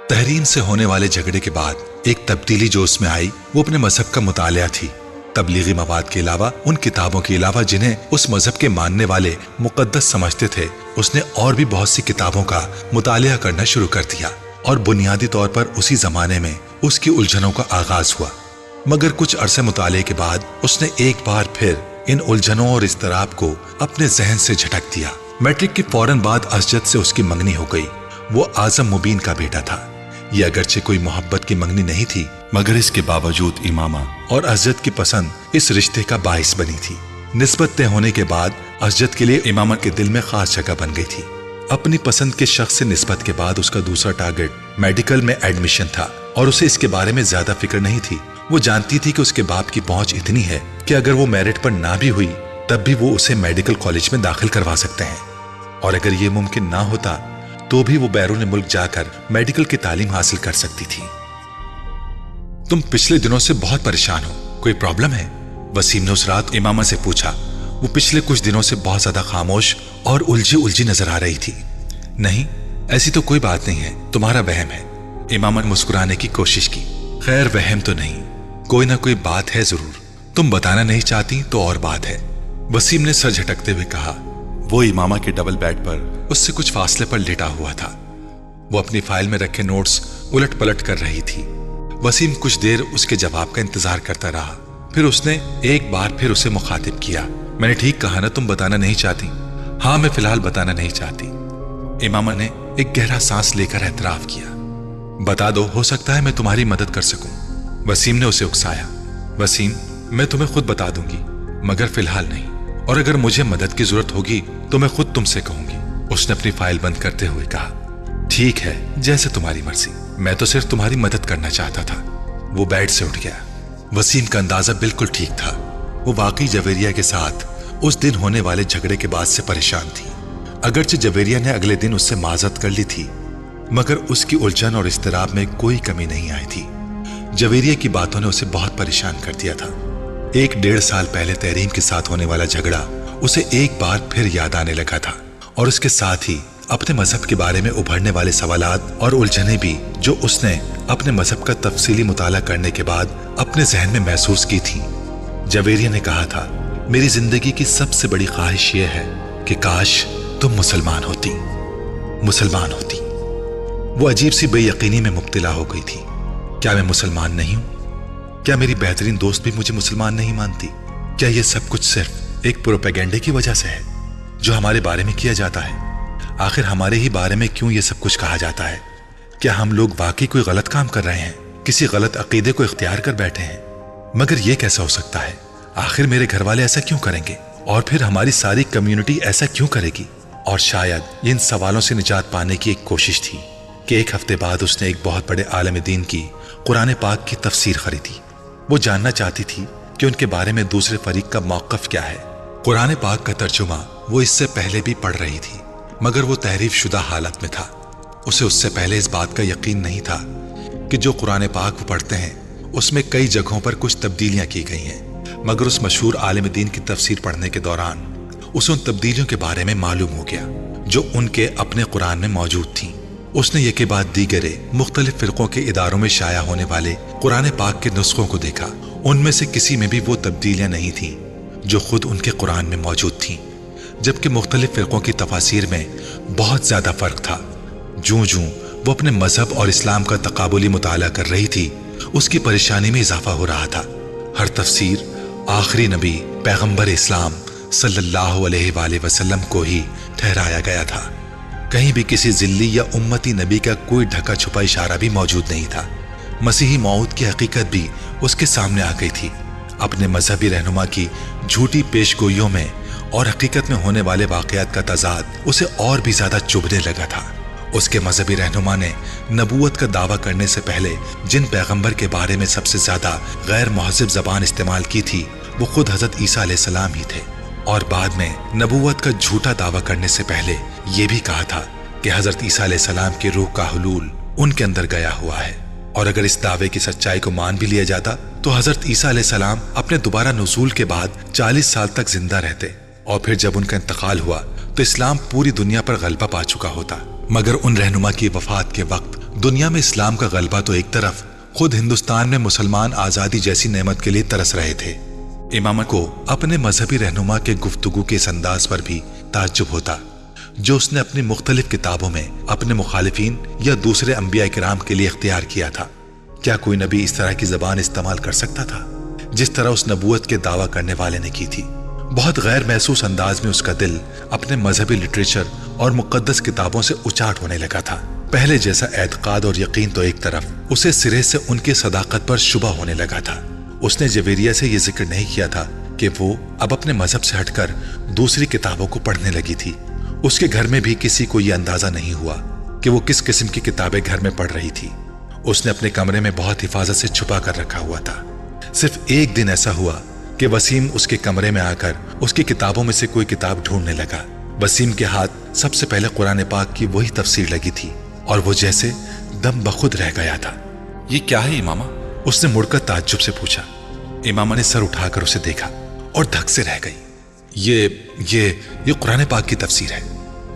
تحریم سے ہونے والے جھگڑے کے بعد ایک تبدیلی جو اس میں آئی وہ اپنے مذہب کا مطالعہ تھی۔ تبلیغی مواد کے علاوہ، ان کتابوں کے علاوہ جنہیں اس مذہب کے ماننے والے مقدس سمجھتے تھے، اس نے اور بھی بہت سی کتابوں کا مطالعہ کرنا شروع کر دیا، اور بنیادی طور پر اسی زمانے میں اس کی الجھنوں کا آغاز ہوا۔ مگر کچھ عرصے مطالعے کے بعد اس نے ایک بار پھر ان الجھنوں اور اضطراب کو اپنے ذہن سے جھٹک دیا۔ میٹرک کے فوراً بعد اسجد سے اس کی منگنی ہو گئی۔ وہ اعظم مبین کا بیٹا تھا۔ یہ اگرچہ کوئی محبت کی منگنی نہیں تھی، مگر اس کے باوجود امامہ اور اسجد کی پسند اس رشتے کا باعث بنی تھی۔ نسبت طے ہونے کے بعد اسجد کے لیے امامہ کے دل میں خاص جگہ بن گئی تھی۔ اپنی پسند کے شخص سے نسبت کے بعد اس کا دوسرا ٹارگٹ میڈیکل میں ایڈمیشن تھا، اور اسے اس کے بارے میں زیادہ فکر نہیں تھی۔ وہ جانتی تھی کہ اس کے باپ کی پہنچ اتنی ہے کہ اگر وہ میرٹ پر نہ بھی ہوئی تب بھی وہ اسے میڈیکل کالج میں داخل کروا سکتے ہیں، اور اگر یہ ممکن نہ ہوتا تو بھی وہ بیرون ملک جا کر میڈیکل کی تعلیم حاصل کر سکتی تھی۔ تم پچھلے دنوں سے بہت پریشان ہو، کوئی پرابلم ہے؟ وسیم نے اس رات امامہ سے پوچھا۔ وہ پچھلے کچھ دنوں سے بہت زیادہ خاموش اور الجھی نظر آ رہی تھی۔ نہیں، ایسی تو کوئی بات نہیں ہے، تمہارا وہم ہے۔ امامہ نے مسکرانے کی کوشش کی۔ خیر، وہم تو نہیں، کوئی نہ کوئی بات ہے ضرور، تم بتانا نہیں چاہتی تو اور بات ہے۔ وسیم نے سر جھٹکتے ہوئے کہا۔ وہ امامہ کے ڈبل بیڈ پر اس سے کچھ فاصلے پر لیٹا ہوا تھا۔ وہ اپنی فائل میں رکھے نوٹس الٹ پلٹ کر رہی تھی۔ وسیم کچھ دیر اس کے جواب کا انتظار کرتا رہا، پھر اس نے ایک بار پھر اسے مخاطب کیا۔ میں نے ٹھیک کہا نا، تم بتانا نہیں چاہتی؟ ہاں، میں فی الحال بتانا نہیں چاہتی۔ امامہ نے ایک گہرا سانس لے کر اعتراف کیا۔ بتا دو، ہو سکتا ہے میں تمہاری مدد کر سکوں۔ وسیم نے اسے اکسایا۔ وسیم، میں تمہیں خود بتا دوں گی، مگر فی الحال نہیں، اور اگر مجھے مدد کی ضرورت ہوگی تو میں خود تم سے کہوں گی۔ اس نے اپنی فائل بند کرتے ہوئے کہا۔ ٹھیک ہے، جیسے تمہاری مرضی، میں تو صرف تمہاری مدد کرنا چاہتا تھا۔ وہ بیڈ سے اٹھ گیا۔ وسیم کا اندازہ بالکل ٹھیک تھا۔ وہ واقعی جویریہ کے ساتھ اس دن ہونے والے جھگڑے کے بعد سے پریشان تھی۔ اگرچہ جویریہ نے اگلے دن اس سے معذرت کر لی تھی، مگر اس کی الجھن اور اضطراب میں کوئی کمی نہیں آئی تھی۔ جویریہ کی باتوں نے اسے بہت پریشان کر دیا تھا۔ 1.5 سال پہلے تحریم کے ساتھ ہونے والا جھگڑا اسے ایک بار پھر یاد آنے لگا تھا، اور اس کے ساتھ ہی اپنے مذہب کے بارے میں ابھرنے والے سوالات اور الجھنیں بھی، جو اس نے اپنے مذہب کا تفصیلی مطالعہ کرنے کے بعد اپنے ذہن میں محسوس کی تھیں۔ جویریہ نے کہا تھا، میری زندگی کی سب سے بڑی خواہش یہ ہے کہ کاش تم مسلمان ہوتی۔ وہ عجیب سی بے یقینی میں مبتلا ہو گئی تھی۔ کیا میں مسلمان نہیں ہوں؟ کیا میری بہترین دوست بھی مجھے مسلمان نہیں مانتی؟ کیا یہ سب کچھ صرف ایک پروپیگنڈے کی وجہ سے ہے جو ہمارے بارے میں کیا جاتا ہے؟ آخر ہمارے ہی بارے میں کیوں یہ سب کچھ کہا جاتا ہے؟ کیا ہم لوگ واقعی کوئی غلط کام کر رہے ہیں، کسی غلط عقیدے کو اختیار کر بیٹھے ہیں؟ مگر یہ کیسا ہو سکتا ہے؟ آخر میرے گھر والے ایسا کیوں کریں گے، اور پھر ہماری ساری کمیونٹی ایسا کیوں کرے گی؟ اور شاید ان سوالوں سے نجات پانے کی ایک کوشش تھی کہ ایک ہفتے بعد اس نے ایک بہت بڑے عالم دین کی قرآن پاک کی تفسیر خریدی۔ وہ جاننا چاہتی تھی کہ ان کے بارے میں دوسرے فریق کا موقف کیا ہے۔ قرآن پاک کا ترجمہ وہ اس سے پہلے بھی پڑھ رہی تھی، مگر وہ تحریف شدہ حالت میں تھا۔ اسے اس سے پہلے اس بات کا یقین نہیں تھا کہ جو قرآن پاک وہ پڑھتے ہیں اس میں کئی جگہوں پر کچھ تبدیلیاں کی گئی ہیں، مگر اس مشہور عالم دین کی تفسیر پڑھنے کے دوران اسے ان تبدیلیوں کے بارے میں معلوم ہو گیا جو ان کے اپنے قرآن میں موجود تھیں۔ اس نے یہ کے بعد دیگر مختلف فرقوں کے اداروں میں شائع ہونے والے قرآن پاک کے نسخوں کو دیکھا۔ ان میں سے کسی میں بھی وہ تبدیلیاں نہیں تھیں جو خود ان کے قرآن میں موجود تھیں، جبکہ مختلف فرقوں کی تفاسیر میں بہت زیادہ فرق تھا۔ جوں جوں وہ اپنے مذہب اور اسلام کا تقابلی مطالعہ کر رہی تھی، اس کی پریشانی میں اضافہ ہو رہا تھا۔ ہر تفسیر آخری نبی پیغمبر اسلام صلی اللہ علیہ وآلہ وسلم کو ہی ٹھہرایا گیا تھا۔ کہیں بھی کسی ذلی یا امتی نبی کا کوئی ڈھکا چھپا اشارہ بھی موجود نہیں تھا۔ मसीही मौत की हकीकत भी उसके सामने आ गई थी। अपने मजहबी रहनुमा की झूठी पेशगोइयों में और हकीकत में होने वाले वाकयात का तजाद उसे और भी ज्यादा चुभने लगा था। उसके मजहबी रहनुमा ने नबूवत का दावा करने से पहले जिन पैगंबर के बारे में सबसे ज्यादा गैर महज़िब जबान इस्तेमाल की थी वो खुद हजरत ईसा अलैहिस्सलाम ही थे, और बाद में नबूवत का झूठा दावा करने से पहले ये भी कहा था कि हजरत ईसा अलैहिस्सलाम की रूह का हुलूल उनके अंदर गया हुआ है। और अगर इस दावे की सच्चाई को मान भी लिया जाता तो हजरत ईसा अलैहिस्सलाम अपने दोबारा नुज़ूल के बाद 40 साल तक जिंदा रहते, और फिर जब उनका इंतकाल हुआ तो इस्लाम पूरी दुनिया पर गलबा पा चुका होता। मगर उन रहनुमा की वफात के वक्त दुनिया में इस्लाम का गलबा तो एक तरफ, खुद हिंदुस्तान में मुसलमान आजादी जैसी नेमत के लिए तरस रहे थे। इमाम को अपने मजहबी रहनुमा के गुफ्तगू के इस अंदाज पर भी ताज्जुब होता जो उसने अपनी मुख्तलिफ किताबों में अपने मुखालिफिन या दूसरे अंबिया किराम के लिए इख्तियार किया था। क्या कोई नबी इस तरह की जबान इस्तेमाल कर सकता था जिस तरह उस नबूवत के दावा करने वाले ने की थी? बहुत गैर महसूस अंदाज में उसका दिल अपने मजहबी लिटरेचर और मुकद्दस किताबों से उचाट होने लगा था। पहले जैसा एतकाद और यकीन तो एक तरफ, उसे सिरे से उनकी सदाकत पर शुबा होने लगा था। उसने जवेरिया से यह जिक्र नहीं किया था कि वो अब अपने मजहब से हटकर दूसरी किताबों को पढ़ने लगी थी। उसके घर में भी किसी को यह अंदाजा नहीं हुआ कि वो किस किस्म की किताबें घर में पढ़ रही थी। उसने अपने कमरे में बहुत हिफाजत से छुपा कर रखा हुआ था। सिर्फ एक दिन ऐसा हुआ कि वसीम उसके कमरे में आकर उसकी किताबों में से कोई किताब ढूंढने लगा। वसीम के हाथ सबसे पहले कुरान पाक की वही तफसीर लगी थी और वो जैसे दम बखुद रह गया था। ये क्या है इमामा? उसने मुड़कर ताज्जुब से पूछा। इमामा ने सर उठाकर उसे देखा और धक से रह गई। ये कुरान पाक की तफसीर है।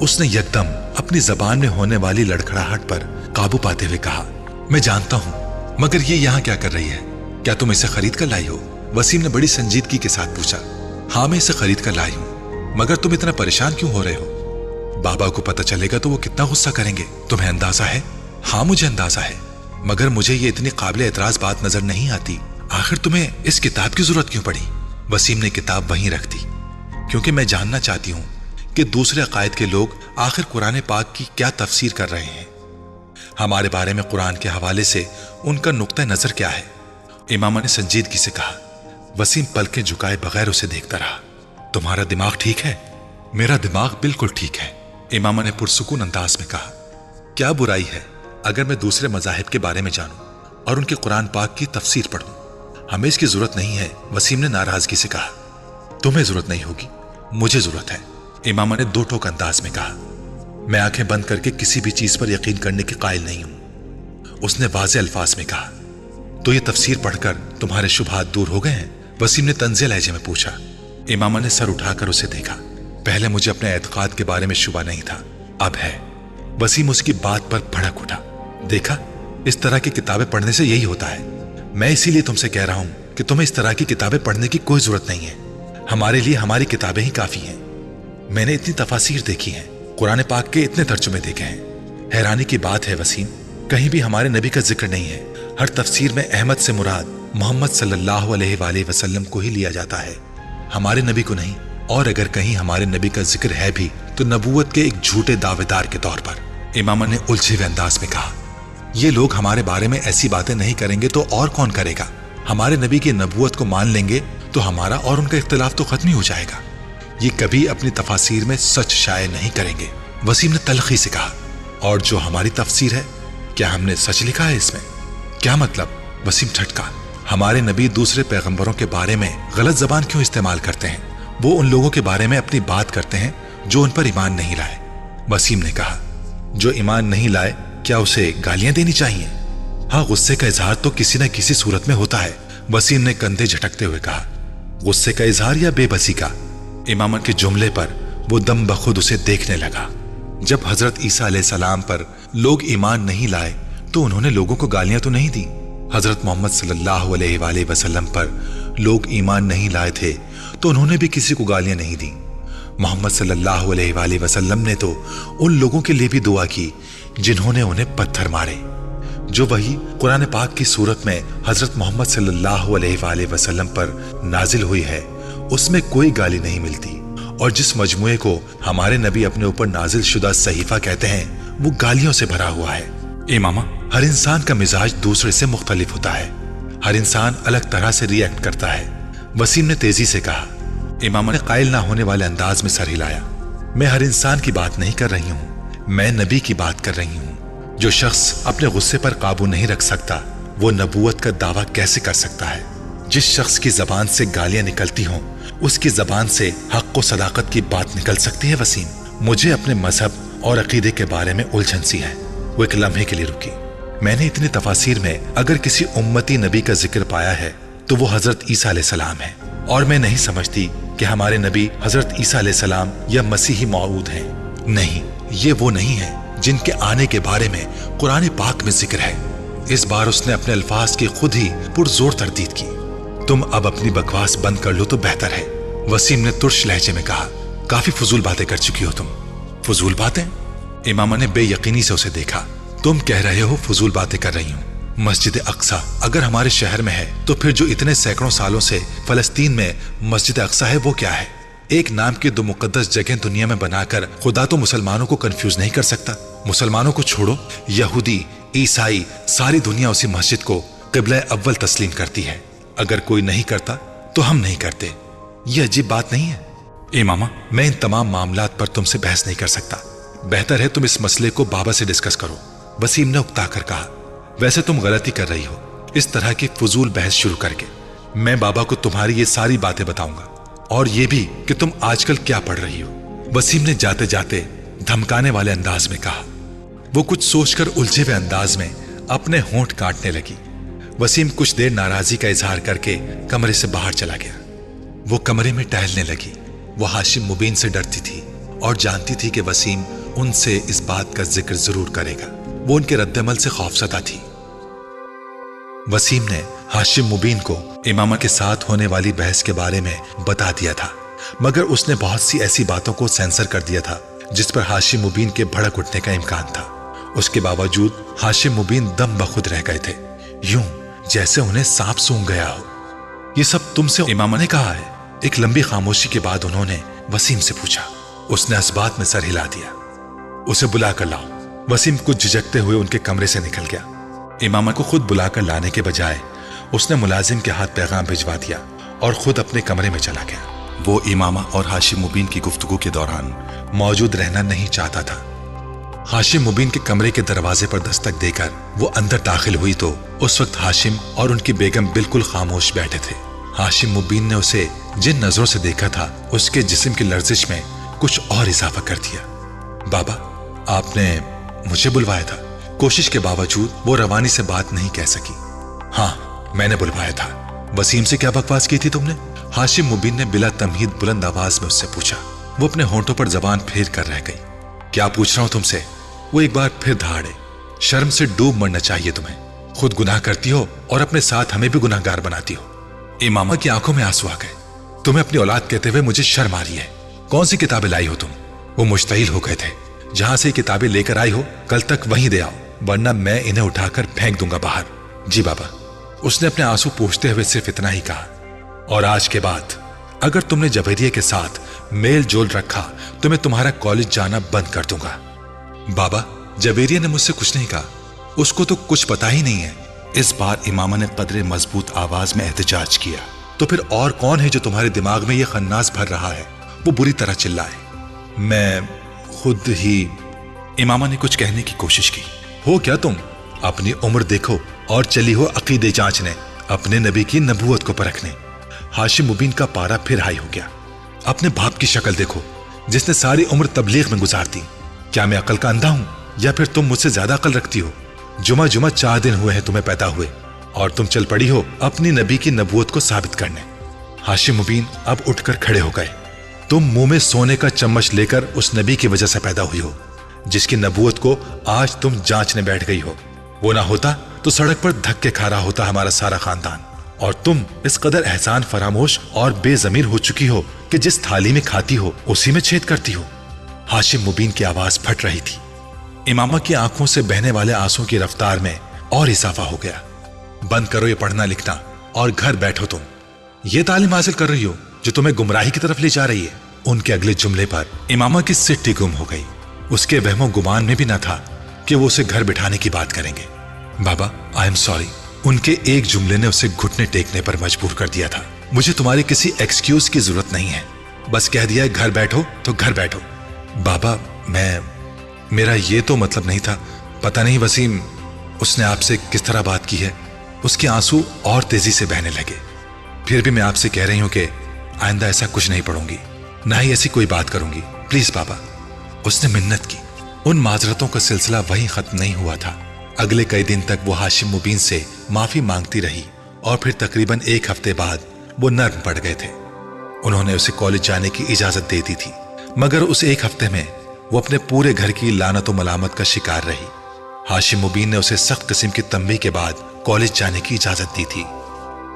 उसने यकदम अपनी जबान में होने वाली लड़खड़ाहट पर काबू पाते हुए कहा, मैं जानता हूं, मगर ये यहाँ क्या कर रही है? क्या तुम इसे खरीद कर लाई हो? वसीम ने बड़ी संजीदगी के साथ पूछा। हाँ, मैं इसे खरीद कर लाई हूं, मगर तुम इतना परेशान क्यों हो रहे हो? बाबा को पता चलेगा तो वो कितना गुस्सा करेंगे, तुम्हें अंदाजा है? हाँ, मुझे अंदाजा है, मगर मुझे ये इतनी काबिल एतराज बात नजर नहीं आती। आखिर तुम्हें इस किताब की जरूरत क्यों पड़ी? वसीम ने किताब वहीं रख दी। क्योंकि मैं जानना चाहती हूं कि दूसरे अकायद के लोग आखिर कुरान पाक की क्या तफसीर कर रहे हैं। हमारे बारे में कुरान के हवाले से उनका नुक्ता नजर क्या है? इमामा ने संजीदगी से कहा। वसीम पलकें झुकाए बगैर उसे देखता रहा। तुम्हारा दिमाग ठीक है? मेरा दिमाग बिल्कुल ठीक है, इमामा ने पुरसुकून अंदाज में कहा। क्या बुराई है अगर मैं दूसरे मजाहिब के बारे में जानूं और उनके कुरान पाक की तफसीर पढ़ूं? हमें इसकी जरूरत नहीं है, वसीम ने नाराजगी से कहा। तुम्हें जरूरत नहीं होगी, मुझे जरूरत है, इमामा ने दो टोक अंदाज में कहा। मैं आंखें बंद करके किसी भी चीज पर यकीन करने के कायल नहीं हूं, उसने वाज़े अल्फाज में कहा। तो ये तफसीर पढ़कर तुम्हारे शुबहात दूर हो गए हैं? वसीम ने तंज़े लहजे में पूछा। इमामा ने सर उठाकर उसे देखा। पहले मुझे अपने एतकाद के बारे में शुबा नहीं था, अब है। वसीम उसकी बात पर भड़क उठा। देखा, इस तरह की किताबें पढ़ने से यही होता है। मैं इसीलिए तुमसे कह रहा हूं कि तुम्हें इस तरह की किताबें पढ़ने की कोई जरूरत नहीं है। हमारे लिए हमारी किताबें ही काफी हैं। मैंने इतनी तफासीर देखी हैं, कुरान पाक के इतने तर्जुमे देखे हैं। हैरानी की बात है वसीम, कहीं भी हमारे नबी का जिक्र नहीं है। हर तफसीर में अहमद से मुराद मोहम्मद सल्लल्लाहु अलैहि वसल्लम को ही लिया जाता है, हमारे नबी को नहीं। और अगर कहीं हमारे नबी का जिक्र है भी तो नबूवत के एक झूठे दावेदार के तौर पर, इमामा ने उलझे हुए अंदाज में कहा। ये लोग हमारे बारे में ऐसी बातें नहीं करेंगे तो और कौन करेगा? हमारे नबी की नबूवत को मान लेंगे तो हमारा और उनका इख्तिलाफ तो खत्म ही हो जाएगा। ये कभी अपनी तफासीर में सच शाये नहीं करेंगे, वसीम ने तलखी से कहा। और जो हमारी तफसीर है, क्या हमने सच लिखा है इसमें? क्या मतलब? वसीम ठटका। हमारे नबी दूसरे पैगंबरों के बारे में गलत जबान क्यों इस्तेमाल करते हैं? वो उन लोगों के बारे में अपनी बात करते हैं जो उन पर ईमान नहीं लाए। वसीम ने कहा। जो ईमान नहीं लाए, क्या उसे गालियां देनी चाहिए? हाँ, गुस्से का इजहार तो किसी न किसी सूरत में होता है, वसीम ने कंधे झटकते हुए कहा। गुस्से का इजहार या बेबसी का? इमाम के जुमले पर वो दम बखुद उसे देखने लगा। जब हजरत ईसा अलैहिस्सलाम पर लोग ईमान नहीं लाए तो उन्होंने लोगों को गालियां तो नहीं दी। हजरत मोहम्मद सल्लल्लाहु अलैहि वसल्लम पर लोग ईमान नहीं लाए थे तो उन्होंने भी किसी को गालियां नहीं दी। मोहम्मद सल्लल्लाहु अलैहि वसल्लम ने तो उन लोगों के लिए भी दुआ की जिन्होंने उन्हें पत्थर मारे। जो वही कुरान पाक की सूरत में हजरत मोहम्मद सल्लल्लाहु अलैहि वसल्लम पर नाजिल हुई है, उसमें कोई गाली नहीं मिलती। और जिस मजमुए को हमारे नबी अपने ऊपर नाजिल शुदा सहीफा कहते हैं, वो गालियों से भरा हुआ है। इमामा, ہر انسان کا مزاج دوسرے سے مختلف ہوتا ہے، ہر انسان الگ طرح سے ری ایکٹ کرتا ہے۔ وسیم نے تیزی سے کہا۔ امامہ نے قائل نہ ہونے والے انداز میں سر ہلایا۔ میں ہر انسان کی بات نہیں کر رہی ہوں، میں نبی کی بات کر رہی ہوں۔ جو شخص اپنے غصے پر قابو نہیں رکھ سکتا وہ نبوت کا دعویٰ کیسے کر سکتا ہے؟ جس شخص کی زبان سے گالیاں نکلتی ہوں اس کی زبان سے حق و صداقت کی بات نکل سکتی ہے؟ وسیم، مجھے اپنے مذہب اور عقیدے کے بارے میں الجھن سی ہے۔ وہ ایک لمحے کے لیے رکی۔ میں نے اتنی تفاسیر میں اگر کسی امتی نبی کا ذکر پایا ہے تو وہ حضرت عیسیٰ علیہ السلام ہے، اور میں نہیں سمجھتی کہ ہمارے نبی حضرت عیسیٰ علیہ السلام یا مسیحی موعود ہیں۔ نہیں، یہ وہ نہیں ہیں جن کے آنے کے بارے میں قرآن پاک میں ذکر ہے۔ اس بار اس نے اپنے الفاظ کی خود ہی پرزور تردید کی۔ تم اب اپنی بکواس بند کر لو تو بہتر ہے، وسیم نے ترش لہجے میں کہا۔ کافی فضول باتیں کر چکی ہو تم۔ فضول باتیں؟ امامہ نے بے یقینی سے اسے دیکھا۔ تم کہہ رہے ہو فضول باتیں کر رہی ہوں؟ مسجد اقصی اگر ہمارے شہر میں ہے تو پھر جو اتنے سینکڑوں سالوں سے فلسطین میں مسجد اقصی ہے وہ کیا ہے؟ ایک نام کی دو مقدس جگہیں دنیا میں بنا کر خدا تو مسلمانوں کو کنفیوز نہیں کر سکتا۔ مسلمانوں کو چھوڑو، یہودی، عیسائی، ساری دنیا اسی مسجد کو قبلہ اول تسلیم کرتی ہے۔ اگر کوئی نہیں کرتا تو ہم نہیں کرتے۔ یہ عجیب بات نہیں ہے؟ امامہ، میں ان تمام معاملات پر تم سے بحث نہیں کر سکتا۔ بہتر ہے تم اس مسئلے کو بابا سے ڈسکس کرو، وسیم نے اکتا کر کہا۔ ویسے تم غلطی کر رہی ہو اس طرح کی فضول بحث شروع کر کے۔ میں بابا کو تمہاری یہ ساری باتیں بتاؤں گا، اور یہ بھی کہ تم آج کل کیا پڑھ رہی ہو، وسیم نے جاتے جاتے دھمکانے والے انداز میں کہا۔ وہ کچھ سوچ کر الجھے ہوئے انداز میں اپنے ہونٹ کاٹنے لگی۔ وسیم کچھ دیر ناراضی کا اظہار کر کے کمرے سے باہر چلا گیا۔ وہ کمرے میں ٹہلنے لگی۔ وہ ہاشم مبین سے ڈرتی تھی اور جانتی تھی کہ وسیم ان سے اس بات کا ذکر ضرور کرے گا۔ وہ ان کے رد عمل سے خوفزدہ تھی۔ وسیم نے ہاشم مبین کو امامہ کے ساتھ ہونے والی بحث کے بارے میں بتا دیا تھا، مگر اس نے بہت سی ایسی باتوں کو سینسر کر دیا تھا جس پر ہاشم مبین کے بھڑک اٹھنے کا امکان تھا۔ اس کے باوجود ہاشم مبین دم بخود رہ گئے تھے، یوں جیسے انہیں سانپ سونگھ گیا ہو۔ یہ سب تم سے امامہ نے کہا ہے؟ ایک لمبی خاموشی کے بعد انہوں نے وسیم سے پوچھا۔ اس نے اس بات میں سر ہلا دیا۔ اسے بلا کر لاؤ۔ وسیم کچھ جھجکتے ہوئے ان کے کمرے سے نکل گیا۔ امامہ کو خود بلا کر لانے کے بجائے اس نے ملازم کے ہاتھ پیغام بھجوا دیا اور خود اپنے کمرے میں چلا گیا۔ وہ امامہ اور ہاشم مبین کی گفتگو کے دوران موجود رہنا نہیں چاہتا تھا۔ ہاشم مبین کے کمرے کے دروازے پر دستک دے کر وہ اندر داخل ہوئی تو اس وقت ہاشم اور ان کی بیگم بالکل خاموش بیٹھے تھے۔ ہاشم مبین نے اسے جن نظروں سے دیکھا تھا اس کے جسم کی لرزش میں کچھ اور اضافہ کر دیا۔ بابا، آپ نے مجھے بلوایا تھا؟ کوشش کے باوجود وہ روانی سے بات نہیں کہہ سکی۔ ہاں، میں نے بلوایا تھا۔ وسیم سے کیا بکواس کی تھی تم نے؟ ہاشم مبین نے بلا تمہید بلند آواز میں اس سے پوچھا۔ وہ اپنے ہونٹوں پر زبان پھیر کر رہ گئی۔ کیا پوچھ رہا ہوں تم سے؟ وہ ایک بار پھر دھاڑے۔ شرم سے ڈوب مرنا چاہیے تمہیں۔ خود گناہ کرتی ہو اور اپنے ساتھ ہمیں بھی گناہ گار بناتی ہو۔ امامہ کی آنکھوں میں آنسو آ گئے۔ تمہیں اپنی اولاد کہتے ہوئے مجھے شرم آ رہی ہے۔ کون سی کتابیں لائی ہو تم؟ وہ مشتعل ہو گئے تھے۔ جہاں سے کتابیں لے کر آئی ہو کل تک وہیں دے آؤ، ورنہ میں انہیں اٹھا کر پھینک دوں گا باہر۔ جی بابا، اس نے اپنے آنسو پوچھتے ہوئے صرف اتنا ہی کہا۔ اور آج کے بعد اگر تم نے جویریہ کے ساتھ میل جول رکھا تو میں تمہارا کالج جانا بند کر دوں گا۔ بابا، جویریہ نے مجھ سے کچھ نہیں کہا، اس کو تو کچھ پتا ہی نہیں ہے۔ اس بار امامہ نے قدرے مضبوط آواز میں احتجاج کیا۔ تو پھر اور کون ہے جو تمہارے دماغ میں یہ خناس بھر رہا ہے؟ وہ بری طرح چلائے۔ میں خود ہی۔ امامہ نے کچھ کہنے کی کوشش کی۔ ہو کیا تم؟ اپنی عمر دیکھو اور چلی ہو عقیدے جانچنے، اپنے نبی کی نبوت کو پرکھنے۔ ہاشم مبین کا پارا پھر ہائی ہو گیا۔ اپنے باپ کی شکل دیکھو جس نے ساری عمر تبلیغ میں گزار دی۔ کیا میں عقل کا اندھا ہوں یا پھر تم مجھ سے زیادہ عقل رکھتی ہو؟ جمعہ 4 دن ہوئے ہیں تمہیں پیدا ہوئے اور تم چل پڑی ہو اپنی نبی کی نبوت کو ثابت کرنے۔ ہاشم مبین اب اٹھ کر کھڑے ہو گئے۔ تم منہ میں سونے کا چمچ لے کر اس نبی کی وجہ سے پیدا ہوئی ہو جس کی نبوت کو آج تم جانچنے بیٹھ گئی ہو۔ وہ نہ ہوتا تو سڑک پر دھکے کھا رہا ہوتا ہمارا سارا خاندان، اور تم اس قدر احسان فراموش اور بے ضمیر ہو چکی ہو کہ جس تھالی میں کھاتی ہو اسی میں چھید کرتی ہو۔ ہاشم مبین کی آواز پھٹ رہی تھی۔ امامہ کی آنکھوں سے بہنے والے آنسوں کی رفتار میں اور اضافہ ہو گیا۔ بند کرو یہ پڑھنا لکھنا اور گھر بیٹھو۔ تم یہ تعلیم حاصل کر رہی ہو جو تمہیں گمراہی کی طرف لے جا رہی ہے۔ ان کے اگلے جملے پر امامہ کی سٹی گم ہو گئی۔ اس کے وہم و گمان میں بھی نہ تھا کہ وہ اسے گھر بٹھانے کی بات کریں گے۔ बाबा, आई एम सॉरी। उनके एक जुमले ने उसे घुटने टेकने पर मजबूर कर दिया था। मुझे तुम्हारी किसी एक्सक्यूज की जरूरत नहीं है, बस कह दिया है घर बैठो तो घर बैठो। बाबा, मेरा ये तो मतलब नहीं था। पता नहीं वसीम उसने आपसे किस तरह बात की है। उसके आंसू और तेजी से बहने लगे। फिर भी मैं आपसे कह रही हूं कि आइंदा ऐसा कुछ नहीं पढ़ूंगी, ना ही ऐसी कोई बात करूंगी, प्लीज बाबा। उसने मिन्नत की। उन माजरतों का सिलसिला वहीं खत्म नहीं हुआ था। अगले कई दिन तक वो हाशिम मुबीन से माफी मांगती रही और फिर तकरीबन एक हफ्ते बाद वो नर्म पड़ गए थे। उन्होंने उसे कॉलेज जाने की इजाजत दे दी थी, मगर उस एक हफ्ते में वो अपने पूरे घर की लानत और मलामत का शिकार रही। हाशिम मुबीन ने उसे सख्त किस्म की तंबीह के बाद कॉलेज जाने की इजाजत दी थी,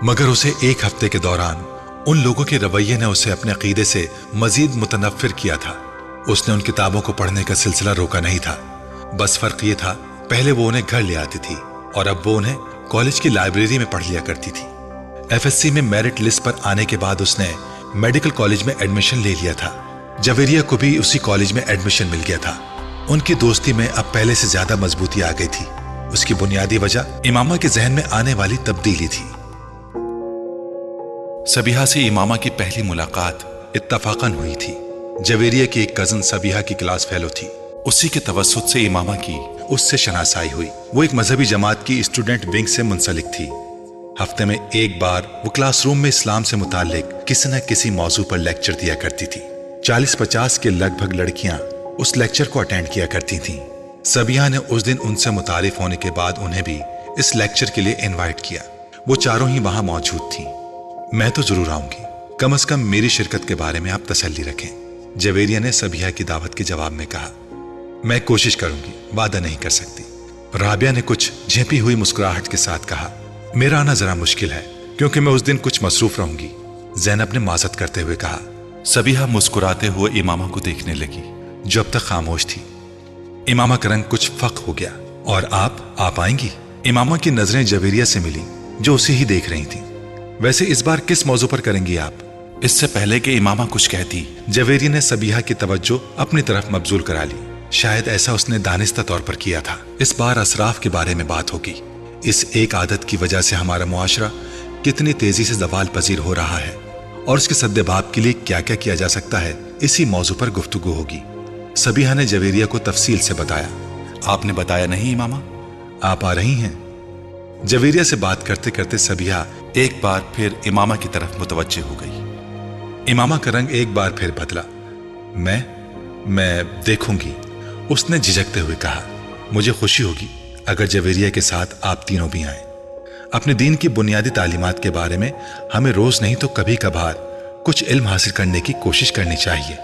मगर उसे एक हफ्ते के दौरान उन लोगों के रवैये ने उसे अपने अकीदे से मजीद मुतनफ्फिर किया था। उसने उन किताबों को पढ़ने का सिलसिला रोका नहीं था। बस फर्क ये था, पहले वो उन्हें घर ले आती थी और अब वो उन्हें कॉलेज की लाइब्रेरी में पढ़ लिया करती थी। एफएससी में मेरिट लिस्ट पर आने के बाद उसने मेडिकल कॉलेज में एडमिशन ले लिया था। जवेरिया को भी उसी कॉलेज में एडमिशन मिल गया था। उनकी दोस्ती में अब पहले से ज्यादा मजबूती आ गई थी। उसकी बुनियादी वजह इमामा के जहन में आने वाली तब्दीली थी। सबीहा से इमामा की पहली मुलाकात इत्तफाकन हुई थी। जवेरिया की एक कजन सबीहा की क्लास फेलो थी। उसी के तवस्सुत से इमामा की उससे शनासाई हुई। वो एक मजहबी जमात की स्टूडेंट विंग से मुंसलिक थी। हफ्ते में एक बार वो क्लासरूम में इस्लाम से मुताल्लिक किसी न किसी मौजू पर लेक्चर दिया करती थी। 40-50 के लगभग लड़कियां उस लेक्चर को अटेंड किया करती थीं। सबीहा ने उस दिन उनसे मुतारिफ होने के बाद उन्हें भी इस लेक्चर के लिए इनवाइट किया। वो चारों ही वहां मौजूद थीं। मैं तो जरूर आऊंगी, कम से कम मेरी शिरकत के बारे में आप तसल्ली रखें, जवेरिया ने सबीहा की दावत के जवाब में कहा। मैं कोशिश करूंगी, वादा नहीं कर सकती, राबिया ने कुछ झेपी हुई मुस्कुराहट के साथ कहा। मेरा आना जरा मुश्किल है क्योंकि मैं उस दिन कुछ मसरूफ रहूंगी, ज़ैनब ने माजरत करते हुए कहा। सबीहा मुस्कुराते हुए इमामा को देखने लगी जो अब तक खामोश थी। इमामा का रंग कुछ फक हो गया। और आप आएंगी? इमामा की नजरें जवेरिया से मिली जो उसे ही देख रही थी। वैसे इस बार किस मौजू पर करेंगी आप? इससे पहले कि इमामा कुछ कहती, जवेरिया ने सबीहा की तवज्जो अपनी तरफ मबजूल करा ली। शायद ऐसा उसने दानिस्ता तौर पर किया था। इस बार असराफ के बारे में बात होगी। इस एक आदत की वजह से हमारा मुआशरा कितनी तेजी से ज़वाल पजीर हो रहा है और इसके सद्देबाब के लिए क्या क्या किया जा सकता है, इसी मौजू पर गुफ्तगू होगी। सबीहा ने जवेरिया को तफसील से बताया। आपने बताया नहीं इमामा, आप आ रही हैं? जवेरिया से बात करते करते सबीहा एक बार फिर इमामा की तरफ मुतवज्जे हो गई। इमामा का रंग एक बार फिर बदला। मैं देखूंगी, उसने झिझकते हुए कहा। मुझे खुशी होगी अगर जवेरिया के साथ आप तीनों भी आएं। अपने दीन की बुनियादी तालीमात के बारे में हमें रोज नहीं तो कभी कभार कुछ इल्म हासिल करने की कोशिश करनी चाहिए।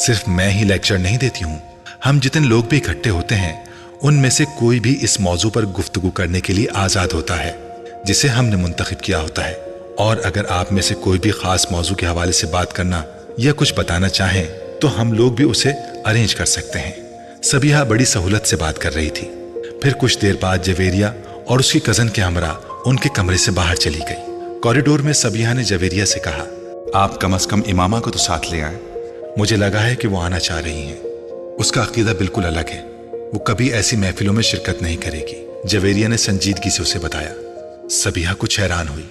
सिर्फ मैं ही लेक्चर नहीं देती हूँ, हम जितने लोग भी इकट्ठे होते हैं उनमें से कोई भी इस मौजू पर गुफ्तगू करने के लिए आज़ाद होता है जिसे हमने मुंतखब किया होता है। और अगर आप में से कोई भी खास मौजू के हवाले से बात करना या कुछ बताना चाहें तो हम लोग भी उसे अरेंज कर सकते हैं। सबीहा बड़ी सहूलत से बात कर रही थी। फिर कुछ देर बाद जवेरिया और उसकी कजन के हमरा उनके कमरे से बाहर चली गई। कॉरिडोर में सबीहा ने जवेरिया से कहा, आप कम से कम इमामा को तो साथ ले आए। मुझे लगा है कि वो आना चाह रही हैं। उसका अकीदा बिल्कुल अलग है, वो कभी ऐसी महफिलों में शिरकत नहीं करेगी, जवेरिया ने संजीदगी से उसे बताया। सबीहा कुछ हैरान हुई।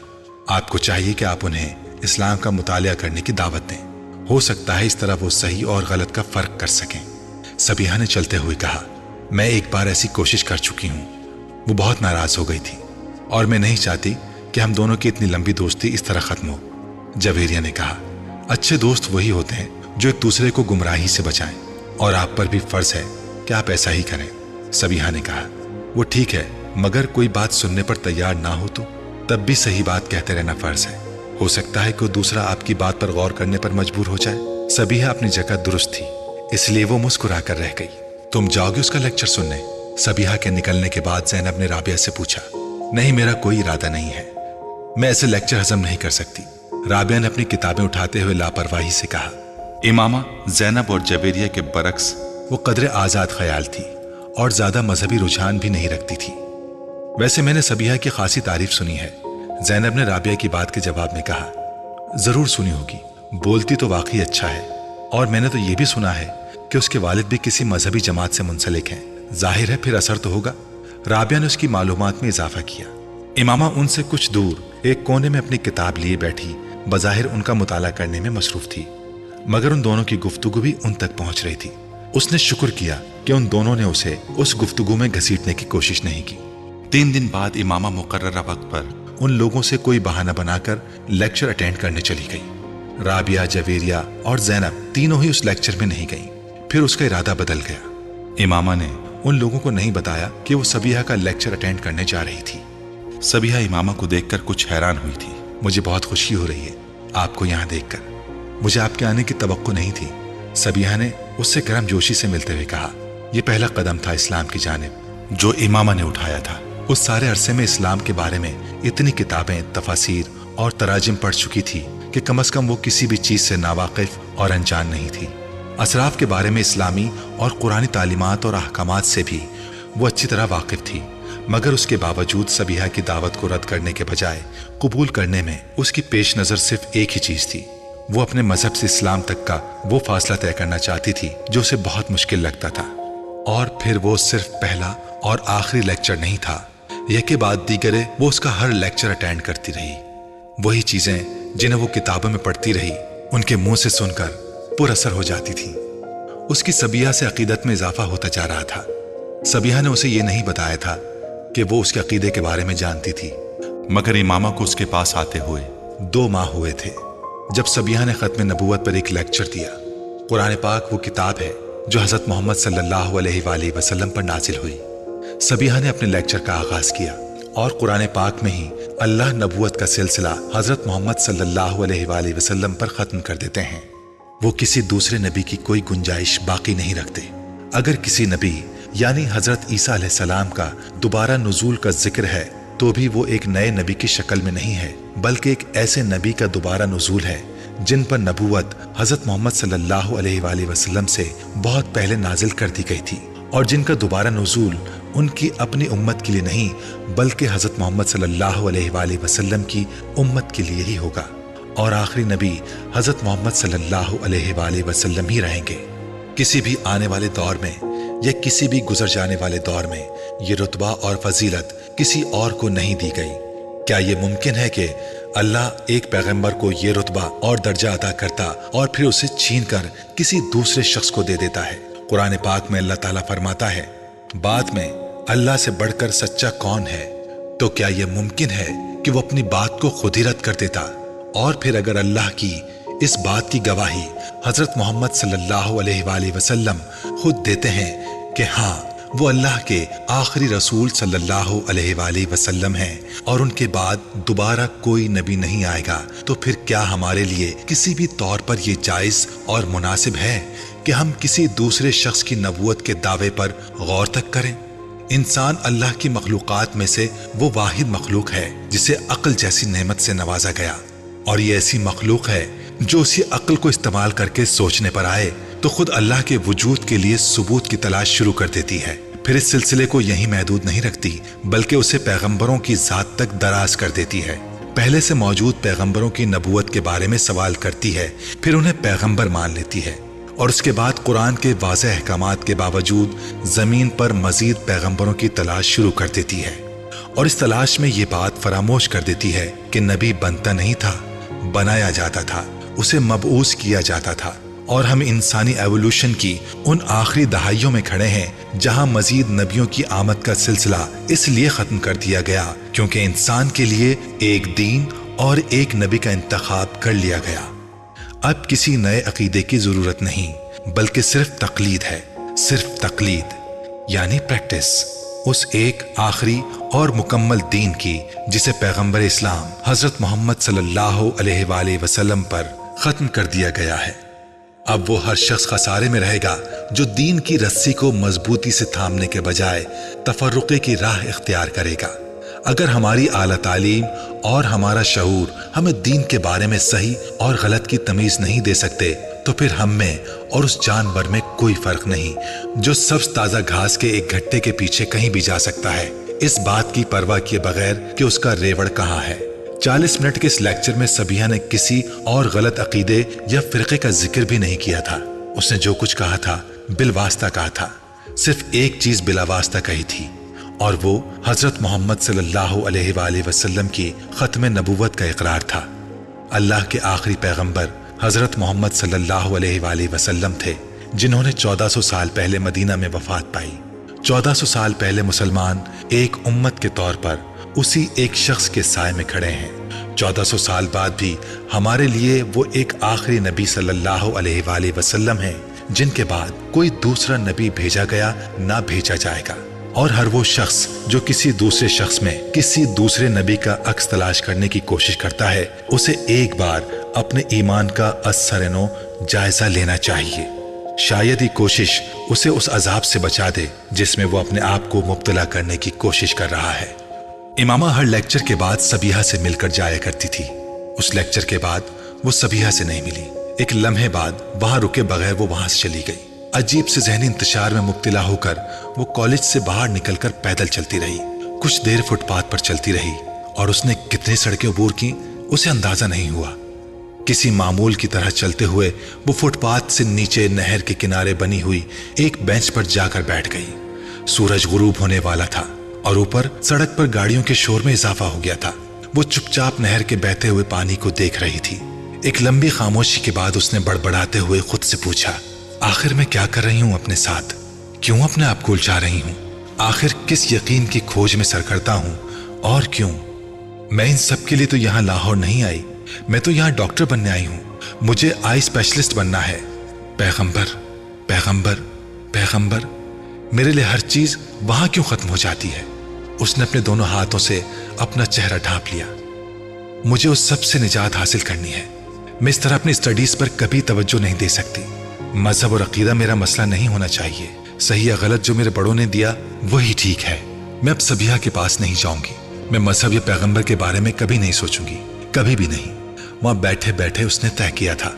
आपको चाहिए कि आप उन्हें इस्लाम का मुतालिया करने की दावत दें। हो सकता है इस तरह वो सही और गलत का फर्क कर सकें। सबीहा ने चलते हुए कहा, मैं एक बार ऐसी कोशिश कर चुकी हूँ। वो बहुत नाराज हो गई थी और मैं नहीं चाहती कि हम दोनों की इतनी लंबी दोस्ती इस तरह खत्म हो। जवेरिया ने कहा, अच्छे दोस्त वही होते हैं जो एक दूसरे को गुमराही से बचाएं और आप पर भी फर्ज है कि आप ऐसा ही करें। सबीहा ने कहा, वो ठीक है, मगर कोई बात सुनने पर तैयार ना हो तो तब भी सही बात कहते रहना फर्ज है। हो सकता है कोई दूसरा आपकी बात पर गौर करने पर मजबूर हो जाए। सबीहा अपनी जगह दुरुस्त थी, इसलिए वो मुस्कुरा कर रह गई। तुम जाओगे उसका लेक्चर सुनने? सबीहा के निकलने के बाद ज़ैनब ने राबिया से पूछा। नहीं, मेरा कोई इरादा नहीं है, मैं ऐसे लेक्चर हजम नहीं कर सकती, राबिया ने अपनी किताबें उठाते हुए लापरवाही से कहा। इमामा ज़ैनब और जवेरिया के बरक्स वो कदरे आज़ाद ख्याल थी और ज़्यादा मजहबी रुझान भी नहीं रखती थी। वैसे मैंने सबीहा की खासी तारीफ सुनी है, ज़ैनब ने राबिया की बात के जवाब में कहा। ज़रूर सुनी होगी, बोलती तो वाकई अच्छा है और मैंने तो ये भी सुना है कि उसके वालिद भी किसी मजहबी जमात से मुंसलिक हैं। जाहिर है फिर असर तो होगा। رابعہ نے اس کی معلومات میں اضافہ کیا۔ امامہ ان سے کچھ دور ایک کونے میں اپنی کتاب لیے بیٹھی بظاہر ان کا مطالعہ کرنے میں مصروف تھی، مگر ان دونوں کی گفتگو بھی ان تک پہنچ رہی تھی۔ اس نے شکر کیا کہ ان دونوں نے اسے اس گفتگو میں گھسیٹنے کی کوشش نہیں کی۔ 3 دن بعد امامہ مقررہ وقت پر ان لوگوں سے کوئی بہانہ بنا کر لیکچر اٹینڈ کرنے چلی گئی۔ رابعہ، جویریہ اور زینب تینوں ہی اس لیکچر میں نہیں گئیں۔ پھر اس کا ارادہ بدل گیا۔ امامہ نے ان لوگوں کو نہیں بتایا کہ وہ سبیحہ کا لیکچر اٹینڈ کرنے جا رہی تھی۔ سبیحہ امامہ کو دیکھ کر کچھ حیران ہوئی تھی۔ مجھے بہت خوشی ہو رہی ہے آپ کو یہاں دیکھ کر، مجھے آپ کے آنے کی توقع نہیں تھی، سبیحہ نے اس سے گرم جوشی سے ملتے ہوئے کہا۔ یہ پہلا قدم تھا اسلام کی جانب جو امامہ نے اٹھایا تھا۔ اس سارے عرصے میں اسلام کے بارے میں اتنی کتابیں، تفاسیر اور تراجم پڑھ چکی تھی کہ کم از کم وہ کسی بھی چیز سے ناواقف اور انجان نہیں تھی۔ اسراف کے بارے میں اسلامی اور قرآنی تعلیمات اور احکامات سے بھی وہ اچھی طرح واقف تھی، مگر اس کے باوجود سبیحہ کی دعوت کو رد کرنے کے بجائے قبول کرنے میں اس کی پیش نظر صرف ایک ہی چیز تھی۔ وہ اپنے مذہب سے اسلام تک کا وہ فاصلہ طے کرنا چاہتی تھی جو اسے بہت مشکل لگتا تھا۔ اور پھر وہ صرف پہلا اور آخری لیکچر نہیں تھا، یہ کہ بعد دیگرے وہ اس کا ہر لیکچر اٹینڈ کرتی رہی۔ وہی چیزیں جنہیں وہ کتابوں میں پڑھتی رہی ان کے منہ سے سن کر پر اثر ہو جاتی تھی۔ اس کی سبیحہ سے عقیدت میں اضافہ ہوتا جا رہا تھا۔ سبیحہ نے اسے یہ نہیں بتایا تھا کہ وہ اس کے عقیدے کے بارے میں جانتی تھی، مگر امامہ کو اس کے پاس آتے ہوئے 2 ماہ ہوئے تھے جب سبیحہ نے ختم نبوت پر ایک لیکچر دیا۔ قرآن پاک وہ کتاب ہے جو حضرت محمد صلی اللہ علیہ وآلہ وسلم پر نازل ہوئی۔ سبیحہ نے اپنے لیکچر کا آغاز کیا اور قرآن پاک میں ہی اللہ نبوت کا سلسلہ حضرت محمد صلی اللہ علیہ وآلہ وسلم پر ختم کر دیتے ہیں۔ وہ کسی دوسرے نبی کی کوئی گنجائش باقی نہیں رکھتے۔ اگر کسی نبی یعنی حضرت عیسیٰ علیہ السلام کا دوبارہ نزول کا ذکر ہے تو بھی وہ ایک نئے نبی کی شکل میں نہیں ہے، بلکہ ایک ایسے نبی کا دوبارہ نزول ہے جن پر نبوت حضرت محمد صلی اللہ علیہ وآلہ وسلم سے بہت پہلے نازل کر دی گئی تھی، اور جن کا دوبارہ نزول ان کی اپنی امت کے لیے نہیں بلکہ حضرت محمد صلی اللہ علیہ وآلہ وسلم کی امت کے لیے ہی ہوگا، اور آخری نبی حضرت محمد صلی اللہ علیہ وآلہ وسلم ہی رہیں گے۔ کسی بھی آنے والے دور میں یا کسی بھی گزر جانے والے دور میں یہ رتبہ اور فضیلت کسی اور کو نہیں دی گئی۔ کیا یہ ممکن ہے کہ اللہ ایک پیغمبر کو یہ رتبہ اور درجہ عطا کرتا اور پھر اسے چھین کر کسی دوسرے شخص کو دے دیتا ہے؟ قرآن پاک میں اللہ تعالیٰ فرماتا ہے، بعد میں اللہ سے بڑھ کر سچا کون ہے؟ تو کیا یہ ممکن ہے کہ وہ اپنی بات کو خود ہی رد کر دیتا؟ اور پھر اگر اللہ کی اس بات کی گواہی حضرت محمد صلی اللہ علیہ وآلہ وسلم خود دیتے ہیں کہ ہاں وہ اللہ کے آخری رسول صلی اللہ علیہ وآلہ وسلم ہیں اور ان کے بعد دوبارہ کوئی نبی نہیں آئے گا، تو پھر کیا ہمارے لیے کسی بھی طور پر یہ جائز اور مناسب ہے کہ ہم کسی دوسرے شخص کی نبوت کے دعوے پر غور تک کریں؟ انسان اللہ کی مخلوقات میں سے وہ واحد مخلوق ہے جسے عقل جیسی نعمت سے نوازا گیا، اور یہ ایسی مخلوق ہے جو اسی عقل کو استعمال کر کے سوچنے پر آئے تو خود اللہ کے وجود کے لیے ثبوت کی تلاش شروع کر دیتی ہے، پھر اس سلسلے کو یہیں محدود نہیں رکھتی بلکہ اسے پیغمبروں کی ذات تک دراز کر دیتی ہے۔ پہلے سے موجود پیغمبروں کی نبوت کے بارے میں سوال کرتی ہے، پھر انہیں پیغمبر مان لیتی ہے، اور اس کے بعد قرآن کے واضح احکامات کے باوجود زمین پر مزید پیغمبروں کی تلاش شروع کر دیتی ہے، اور اس تلاش میں یہ بات فراموش کر دیتی ہے کہ نبی بنتا نہیں تھا، بنایا جاتا تھا، اسے مبعوث کیا جاتا تھا، اور ہم انسانی ایوولوشن کی ان آخری دہائیوں میں کھڑے ہیں جہاں مزید نبیوں کی آمد کا سلسلہ اس لیے ختم کر دیا گیا کیونکہ انسان کے لیے ایک دین اور ایک نبی کا انتخاب کر لیا گیا۔ اب کسی نئے عقیدے کی ضرورت نہیں بلکہ صرف تقلید ہے، صرف تقلید یعنی پریکٹس اس ایک آخری اور مکمل دین کی جسے پیغمبر اسلام حضرت محمد صلی اللہ علیہ وآلہ وسلم پر ختم کر دیا گیا ہے۔ اب وہ ہر شخص خسارے میں رہے گا جو دین کی رسی کو مضبوطی سے تھامنے کے بجائے تفرقے کی راہ اختیار کرے گا۔ اگر ہماری اعلیٰ تعلیم اور ہمارا شعور ہمیں دین کے بارے میں صحیح اور غلط کی تمیز نہیں دے سکتے تو پھر ہم میں اور اس جانور میں کوئی فرق نہیں جو سبز تازہ گھاس کے ایک گھٹے کے پیچھے کہیں بھی جا سکتا ہے، اس بات کی پرواہ کیے بغیر کہ اس کا ریوڑ کہاں ہے۔ 40 منٹ کے اس لیکچر میں سبیحہ نے کسی اور غلط عقیدے یا فرقے کا ذکر بھی نہیں کیا تھا۔ اس نے جو کچھ کہا تھا بالواسطہ کہا تھا، صرف ایک چیز بلا واسطہ کہی تھی، اور وہ حضرت محمد صلی اللہ علیہ وآلہ وسلم کی ختم نبوت کا اقرار تھا۔ اللہ کے آخری پیغمبر حضرت محمد صلی اللہ علیہ وآلہ وسلم تھے، جنہوں نے 1400 سال پہلے مدینہ میں وفات پائی۔ 1400 سال پہلے مسلمان ایک امت کے طور پر اسی ایک شخص کے سائے میں کھڑے ہیں۔ 1400 سال بعد بھی ہمارے لیے وہ ایک آخری نبی صلی اللہ علیہ وآلہ وسلم ہیں، جن کے بعد کوئی دوسرا نبی بھیجا گیا نہ بھیجا جائے گا۔ اور ہر وہ شخص جو کسی دوسرے شخص میں کسی دوسرے نبی کا عکس تلاش کرنے کی کوشش کرتا ہے، اسے ایک بار اپنے ایمان کا از سر نو جائزہ لینا چاہیے۔ شاید ہی کوشش اسے اس عذاب سے بچا دے جس میں وہ اپنے آپ کو مبتلا کرنے کی کوشش کر رہا ہے۔ امامہ ہر لیکچر کے بعد سبیحہ سے مل کر جایا کرتی تھی۔ اس لیکچر کے بعد وہ سبیحہ سے نہیں ملی۔ ایک لمحے بعد وہاں رکے بغیر وہ وہاں سے چلی گئی۔ عجیب سے ذہنی انتشار میں مبتلا ہو کر وہ کالج سے باہر نکل کر پیدل چلتی رہی۔ کچھ دیر فٹ پاتھ پر چلتی رہی اور اس نے کتنی سڑکیں عبور کی اسے اندازہ نہیں ہوا۔ کسی معمول کی طرح چلتے ہوئے وہ فٹ پاتھ سے نیچے نہر کے کنارے بنی ہوئی ایک بینچ پر جا کر بیٹھ گئی۔ سورج غروب ہونے والا تھا اور اوپر سڑک پر گاڑیوں کے شور میں اضافہ ہو گیا تھا۔ وہ چپ چاپ نہر کے بہتے ہوئے پانی کو دیکھ رہی تھی۔ ایک لمبی خاموشی کے بعد اس نے بڑبڑاتے ہوئے خود سے پوچھا، آخر میں کیا کر رہی ہوں اپنے ساتھ؟ کیوں اپنے آپ کو الجھا رہی ہوں؟ آخر کس یقین کی کھوج میں سر کرتا ہوں اور کیوں؟ میں ان سب کے لیے تو یہاں لاہور نہیں آئی، میں تو یہاں ڈاکٹر بننے آئی ہوں۔ مجھے آئی اسپیشلسٹ بننا ہے۔ پیغمبر پیغمبر پیغمبر، میرے لیے ہر چیز وہاں کیوں ختم ہو جاتی ہے؟ اس نے اپنے دونوں ہاتھوں سے اپنا چہرہ ڈھانپ لیا۔ مجھے اس سب سے نجات حاصل کرنی ہے۔ میں اس طرح اپنی اسٹڈیز پر کبھی توجہ نہیں دے سکتی۔ مذہب اور عقیدہ میرا مسئلہ نہیں ہونا چاہیے۔ صحیح یا غلط جو میرے بڑوں نے دیا وہی ٹھیک ہے۔ میں اب سبیحہ کے پاس نہیں جاؤں گی۔ میں مذہب یا پیغمبر کے بارے میں کبھی نہیں سوچوں گی، کبھی بھی نہیں۔ وہاں بیٹھے بیٹھے اس نے طے کیا تھا۔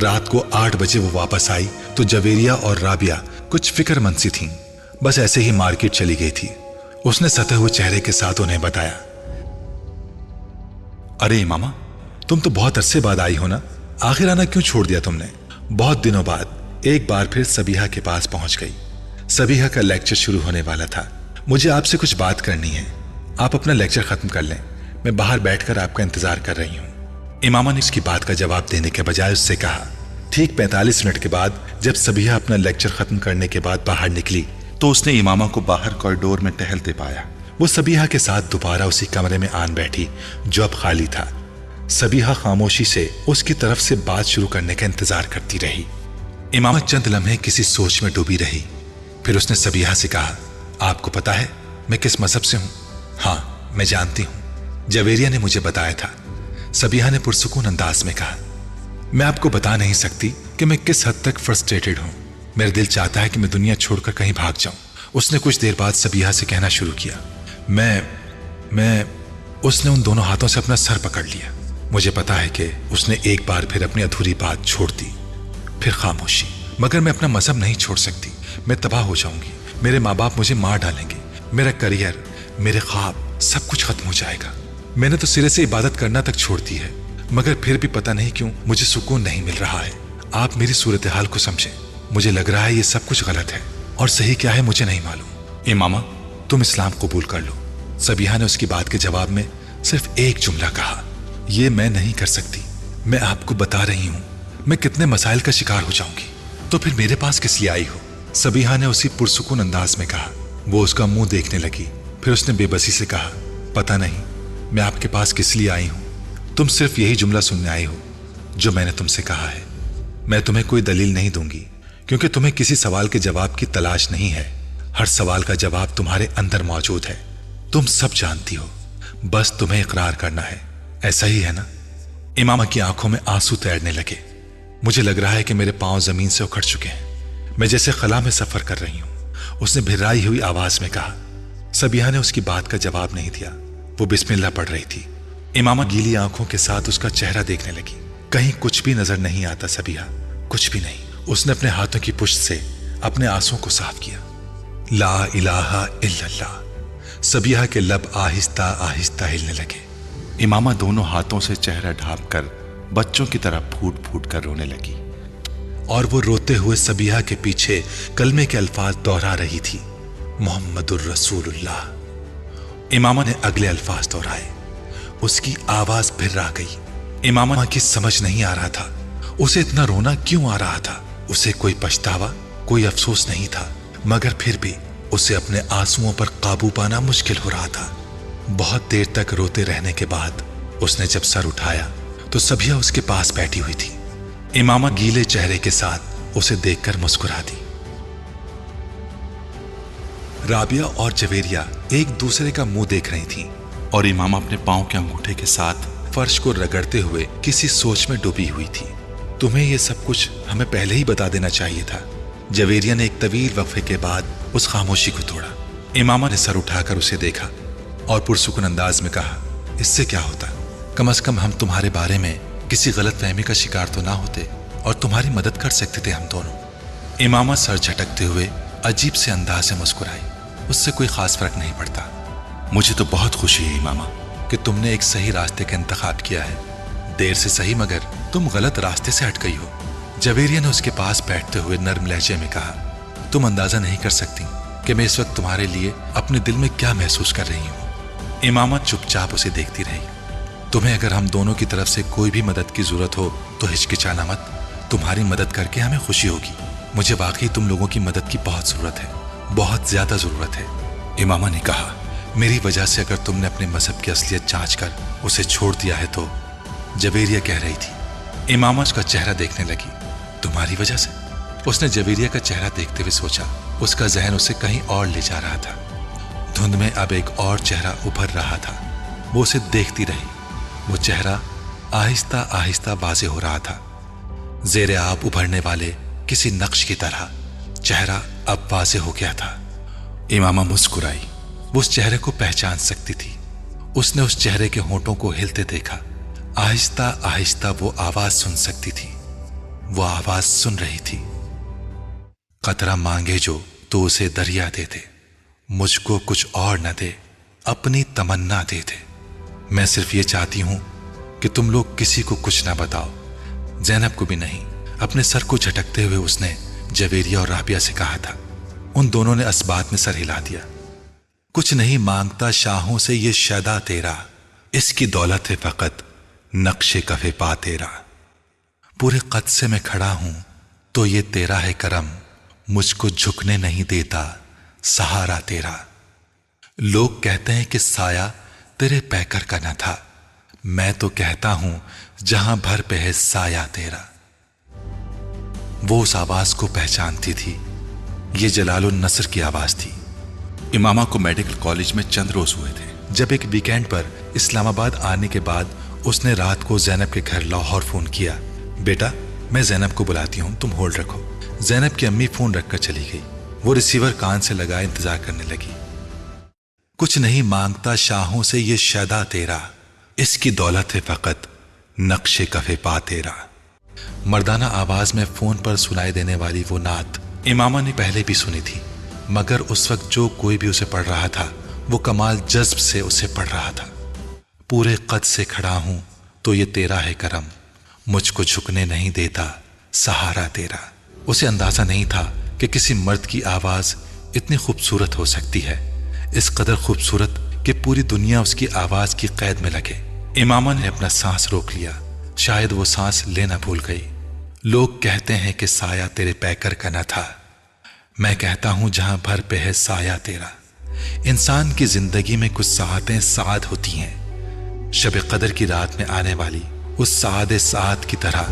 رات کو 8 بجے وہ واپس آئی تو جویریہ اور رابعہ کچھ فکر مند سی تھیں، بس ایسے ہی مارکیٹ چلی گئی تھی۔ اس نے ستے ہوئے چہرے کے ساتھ انہیں بتایا، ارے امامہ، تم تو بہت عرصے بعد آئی ہو نا، آخر آنا کیوں چھوڑ دیا تم نے؟ بہت دنوں بعد ایک بار پھر سبیحہ کے پاس پہنچ گئی۔ سبیحہ کا لیکچر شروع ہونے والا تھا۔ مجھے آپ سے کچھ بات کرنی ہے، آپ اپنا لیکچر ختم کر لیں، میں باہر بیٹھ کر آپ کا انتظار کر رہی ہوں۔ امامہ نے اس کی بات کا جواب دینے کے بجائے اس سے کہا۔ ٹھیک 45 منٹ کے بعد جب سبیحہ اپنا لیکچر ختم کرنے کے بعد باہر نکلی تو اس نے امامہ کو باہر کوریڈور میں ٹہلتے پایا۔ وہ سبیحہ کے ساتھ دوبارہ اسی کمرے میں آن بیٹھی جو اب خالی تھا۔ سبیحہ خاموشی سے اس کی طرف سے بات شروع کرنے کا انتظار کرتی رہی۔ امامہ چند لمحے کسی سوچ میں ڈوبی رہی، پھر اس نے سبیحہ سے کہا، آپ کو پتا ہے میں کس مذہب سے ہوں؟ ہاں میں جانتی ہوں، جویریہ نے مجھے بتایا تھا۔ سبیحہ نے پرسکون انداز میں کہا، میں آپ کو بتا نہیں سکتی کہ میں کس حد تک فرسٹریٹڈ ہوں۔ میرا دل چاہتا ہے کہ میں دنیا چھوڑ کر کہیں بھاگ جاؤں۔ اس نے کچھ دیر بعد سبیحہ سے کہنا شروع کیا، میں اس نے ان دونوں ہاتھوں سے اپنا سر پکڑ لیا۔ مجھے پتا ہے کہ اس نے ایک بار پھر اپنی ادھوری بات چھوڑ دی۔ پھر خاموشی۔ مگر میں اپنا مذہب نہیں چھوڑ سکتی، میں تباہ ہو جاؤں گی، میرے ماں باپ مجھے مار ڈالیں گے، میرا کریئر، میرے خواب، سب کچھ ختم ہو جائے گا۔ میں نے تو سرے سے عبادت کرنا تک چھوڑ دی ہے، مگر پھر بھی پتہ نہیں کیوں مجھے سکون نہیں مل رہا ہے۔ آپ میری صورتحال کو سمجھیں، مجھے لگ رہا ہے یہ سب کچھ غلط ہے اور صحیح کیا ہے مجھے نہیں معلوم۔ امامہ تم اسلام قبول کر لو۔ سبیحہ نے اس کی بات کے جواب میں صرف ایک جملہ کہا، یہ میں نہیں کر سکتی۔ میں آپ کو بتا رہی ہوں میں کتنے مسائل کا شکار ہو جاؤں گی، تو پھر میرے پاس کس لیے آئی ہو؟ سبیحہ نے اسی پرسکون انداز میں کہا۔ وہ اس کا منہ دیکھنے لگی، پھر اس نے بے بسی سے کہا، پتہ نہیں میں آپ کے پاس کس لیے آئی ہوں، تم صرف یہی جملہ سننے آئی ہو جو میں نے تم سے کہا ہے۔ میں تمہیں کوئی دلیل نہیں دوں گی کیونکہ تمہیں کسی سوال کے جواب کی تلاش نہیں ہے۔ ہر سوال کا جواب تمہارے اندر موجود ہے، تم سب جانتی ہو، بس تمہیں اقرار کرنا ہے۔ ایسا ہی ہے نا؟ امامہ کی آنکھوں میں آنسو تیرنے لگے۔ مجھے لگ رہا ہے کہ میرے پاؤں زمین سے اکھڑ چکے ہیں، میں جیسے خلا میں سفر کر رہی ہوں، اس نے بھرائی ہوئی آواز میں کہا۔ سبیحہ نے اس کی بات کا جواب نہیں دیا، وہ بسم اللہ پڑھ رہی تھی۔ امامہ گیلی آنکھوں کے ساتھ اس کا چہرہ دیکھنے لگی۔ کہیں کچھ بھی نظر نہیں آتا سبیحہ، کچھ بھی نہیں۔ اس نے اپنے ہاتھوں کی پشت سے اپنے آنسوں کو صاف کیا۔ لا الہ الا اللہ۔ سبیحہ کے لب آہستہ آہستہ ہلنے لگے۔ امامہ دونوں ہاتھوں سے چہرہ ڈھانپ کر بچوں کی طرح پھوٹ پھوٹ کر رونے لگی، اور وہ روتے ہوئے سبیحہ کے پیچھے کلمے کے الفاظ دہرا رہی تھی، محمد الرسول اللہ، इमामा ने अगले अल्फाज दोहराए। उसकी आवाज फिर आ गई। इमामा की समझ नहीं आ रहा था उसे इतना रोना क्यों आ रहा था। उसे कोई पछतावा, कोई अफसोस नहीं था, मगर फिर भी उसे अपने आंसुओं पर काबू पाना मुश्किल हो रहा था। बहुत देर तक रोते रहने के बाद उसने जब सर उठाया तो सबिया उसके पास बैठी हुई थी। इमामा गीले चेहरे के साथ उसे देखकर मुस्कुरा दी। राबिया और जवेरिया एक दूसरे का मुंह देख रही थीं और इमामा अपने पांव के अंगूठे के साथ फर्श को रगड़ते हुए किसी सोच में डूबी हुई थी। तुम्हें यह सब कुछ हमें पहले ही बता देना चाहिए था। जवेरिया ने एक तवील वक्फे के बाद उस खामोशी को तोड़ा। इमामा ने सर उठाकर उसे देखा और पुरसुकून अंदाज में कहा, इससे क्या होता, कम से कम हम तुम्हारे बारे में किसी गलत फहमी का शिकार तो ना होते और तुम्हारी मदद कर सकते थे हम दोनों। इमामा सर झटकते हुए अजीब से अंदाज से मुस्कुराई। उससे कोई खास फर्क नहीं पड़ता। मुझे तो बहुत खुशी है इमामा कि तुमने एक सही रास्ते का इंतखाब किया है। देर से सही मगर तुम गलत रास्ते से हट गई हो। जवेरिया ने उसके पास बैठते हुए नर्म लहजे में कहा, तुम अंदाजा नहीं कर सकती कि मैं इस वक्त तुम्हारे लिए अपने दिल में क्या महसूस कर रही हूँ। इमामा चुपचाप उसे देखती रही। तुम्हें अगर हम दोनों की तरफ से कोई भी मदद की जरूरत हो तो हिचकिचाना मत। तुम्हारी मदद करके हमें खुशी होगी। मुझे वाकई तुम लोगों की मदद की बहुत जरूरत है, बहुत ज्यादा जरूरत है। इमामा ने कहा, मेरी वजह से अगर तुमने अपने मजहब की असलियत जांच कर उसे छोड़ दिया है तो। जवेरिया कह रही थी। इमामा उसका चेहरा देखने लगी। तुम्हारी वजह से? उसने जवेरिया का चेहरा देखते हुए सोचा। उसका जहन उसे कहीं और ले जा रहा था। धुंध में अब एक और चेहरा उभर रहा था। वो उसे देखती रही। वो चेहरा आहिस्ता आहिस्ता वाज़ेह हो रहा था। ज़ेरे आब उभरने वाले किसी नक्श की तरह चेहरा अब वाज़ेह हो गया था। इमामा मुस्कुराई। वो उस चेहरे को पहचान सकती थी। उसने उस चेहरे के होंठों को हिलते देखा। आहिस्ता आहिस्ता वो आवाज सुन सकती थी। वो आवाज सुन रही थी, कतरा मांगे जो तो उसे दरिया दे दे, मुझको कुछ और न दे, अपनी तमन्ना दे दे। मैं सिर्फ ये चाहती हूं कि तुम लोग किसी को कुछ ना बताओ, ज़ैनब को भी नहीं। अपने सर को झटकते हुए उसने जवेरिया और राबिया से कहा था। उन दोनों ने असबात में सर हिला दिया। कुछ नहीं मांगता शाहों से ये शैदा तेरा, इसकी दौलत है फकत नक्शे कफे पा तेरा। पूरे कद से मैं खड़ा हूं तो ये तेरा है करम, मुझको झुकने नहीं देता सहारा तेरा। लोग कहते हैं कि साया तेरे पैकर का न था, मैं तो कहता हूं जहां भर पे है साया तेरा। वो उस आवाज को पहचानती थी। ये जलालुन नसर की आवाज थी। इमामा को मेडिकल कॉलेज में चंद रोज हुए थे जब एक वीकेंड पर इस्लामाबाद आने के बाद उसने रात को ज़ैनब के घर लाहौर फोन किया। बेटा, मैं ज़ैनब को बुलाती हूं, तुम होल्ड रखो। ज़ैनब की अम्मी फोन रखकर चली गई। वो रिसीवर कान से लगाए इंतजार करने लगी। कुछ नहीं मांगता शाहों से ये शैदा तेरा, इसकी दौलत है फकत नक्शे कफे पा तेरा। मर्दाना आवाज में फोन पर सुनाई देने वाली वो नात इमामा ने पहले भी सुनी थी, मगर उस वक्त जो कोई भी उसे पढ़ रहा था वो कमाल जज्ब से उसे पढ़ रहा था। पूरे कद से खड़ा हूं तो ये तेरा है करम, मुझको झुकने नहीं देता सहारा तेरा। उसे अंदाजा नहीं था कि किसी मर्द की आवाज इतनी खूबसूरत हो सकती है, इस कदर खूबसूरत कि पूरी दुनिया उसकी आवाज की कैद में लगे। इमामा ने अपना सांस रोक लिया। शायद वो सांस लेना भूल गई। लोग कहते हैं कि साया तेरे पैकर का न था, मैं कहता हूं जहां भर पे है साया तेरा। इंसान की जिंदगी में कुछ साहतें साद होती हैं, शब कदर की रात में आने वाली उस सादे साद की तरह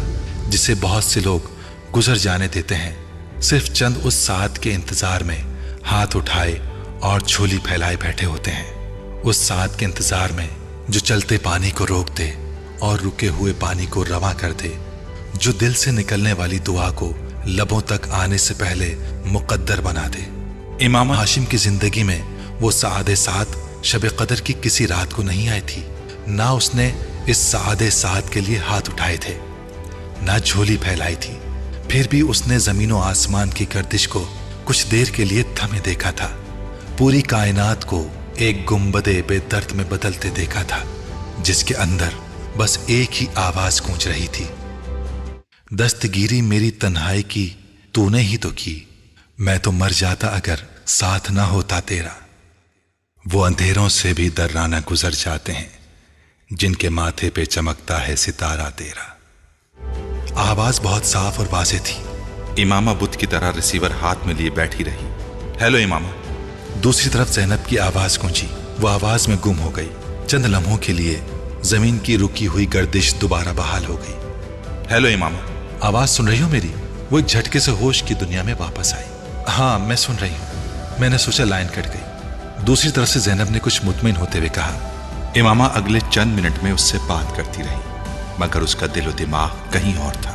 जिसे बहुत से लोग गुजर जाने देते हैं, सिर्फ चंद उस साद के इंतजार में हाथ उठाए और झोली फैलाए बैठे होते हैं। उस साद के इंतजार में जो चलते पानी को रोक दे और रुके हुए पानी को रवा कर दे, जो दिल से निकलने वाली दुआ को लबों तक आने से पहले मुकद्दर बना दे। इमामा हाशिम की जिंदगी में वो सादे साद शब कदर की किसी रात को नहीं आई थी। ना उसने इस सादे साद के लिए हाथ उठाए थे, ना झोली फैलाई थी। फिर भी उसने जमीनों आसमान की गर्दिश को कुछ देर के लिए थमे देखा था। पूरी कायनात को एक गुंबदे बेदर्द में बदलते देखा था, जिसके अंदर बस एक ही आवाज गूंज रही थी, दस्तगीरी मेरी तन्हाई की तूने ही तो की, मैं तो मर जाता अगर साथ ना होता तेरा। وہ اندھیروں سے بھی درانہ گزر جاتے ہیں جن کے ماتھے پہ چمکتا ہے ستارہ تیرا۔ آواز بہت صاف اور واضح تھی۔ امامہ بت کی طرح ریسیور ہاتھ میں لیے بیٹھی رہی۔ ہیلو امامہ۔ دوسری طرف زینب کی آواز گونجی۔ وہ آواز میں گم ہو گئی۔ چند لمحوں کے لیے زمین کی رکی ہوئی گردش دوبارہ بحال ہو گئی۔ ہیلو امامہ، آواز سن رہی ہو میری؟ وہ ایک جھٹکے سے ہوش کی دنیا میں واپس آئی۔ ہاں میں سن رہی ہوں۔ میں نے سوچا لائن کٹ گئی۔ دوسری طرف سے زینب نے کچھ مطمئن ہوتے ہوئے کہا۔ امامہ اگلے چند منٹ میں اس سے بات کرتی رہی، مگر اس کا دل و دماغ کہیں اور تھا۔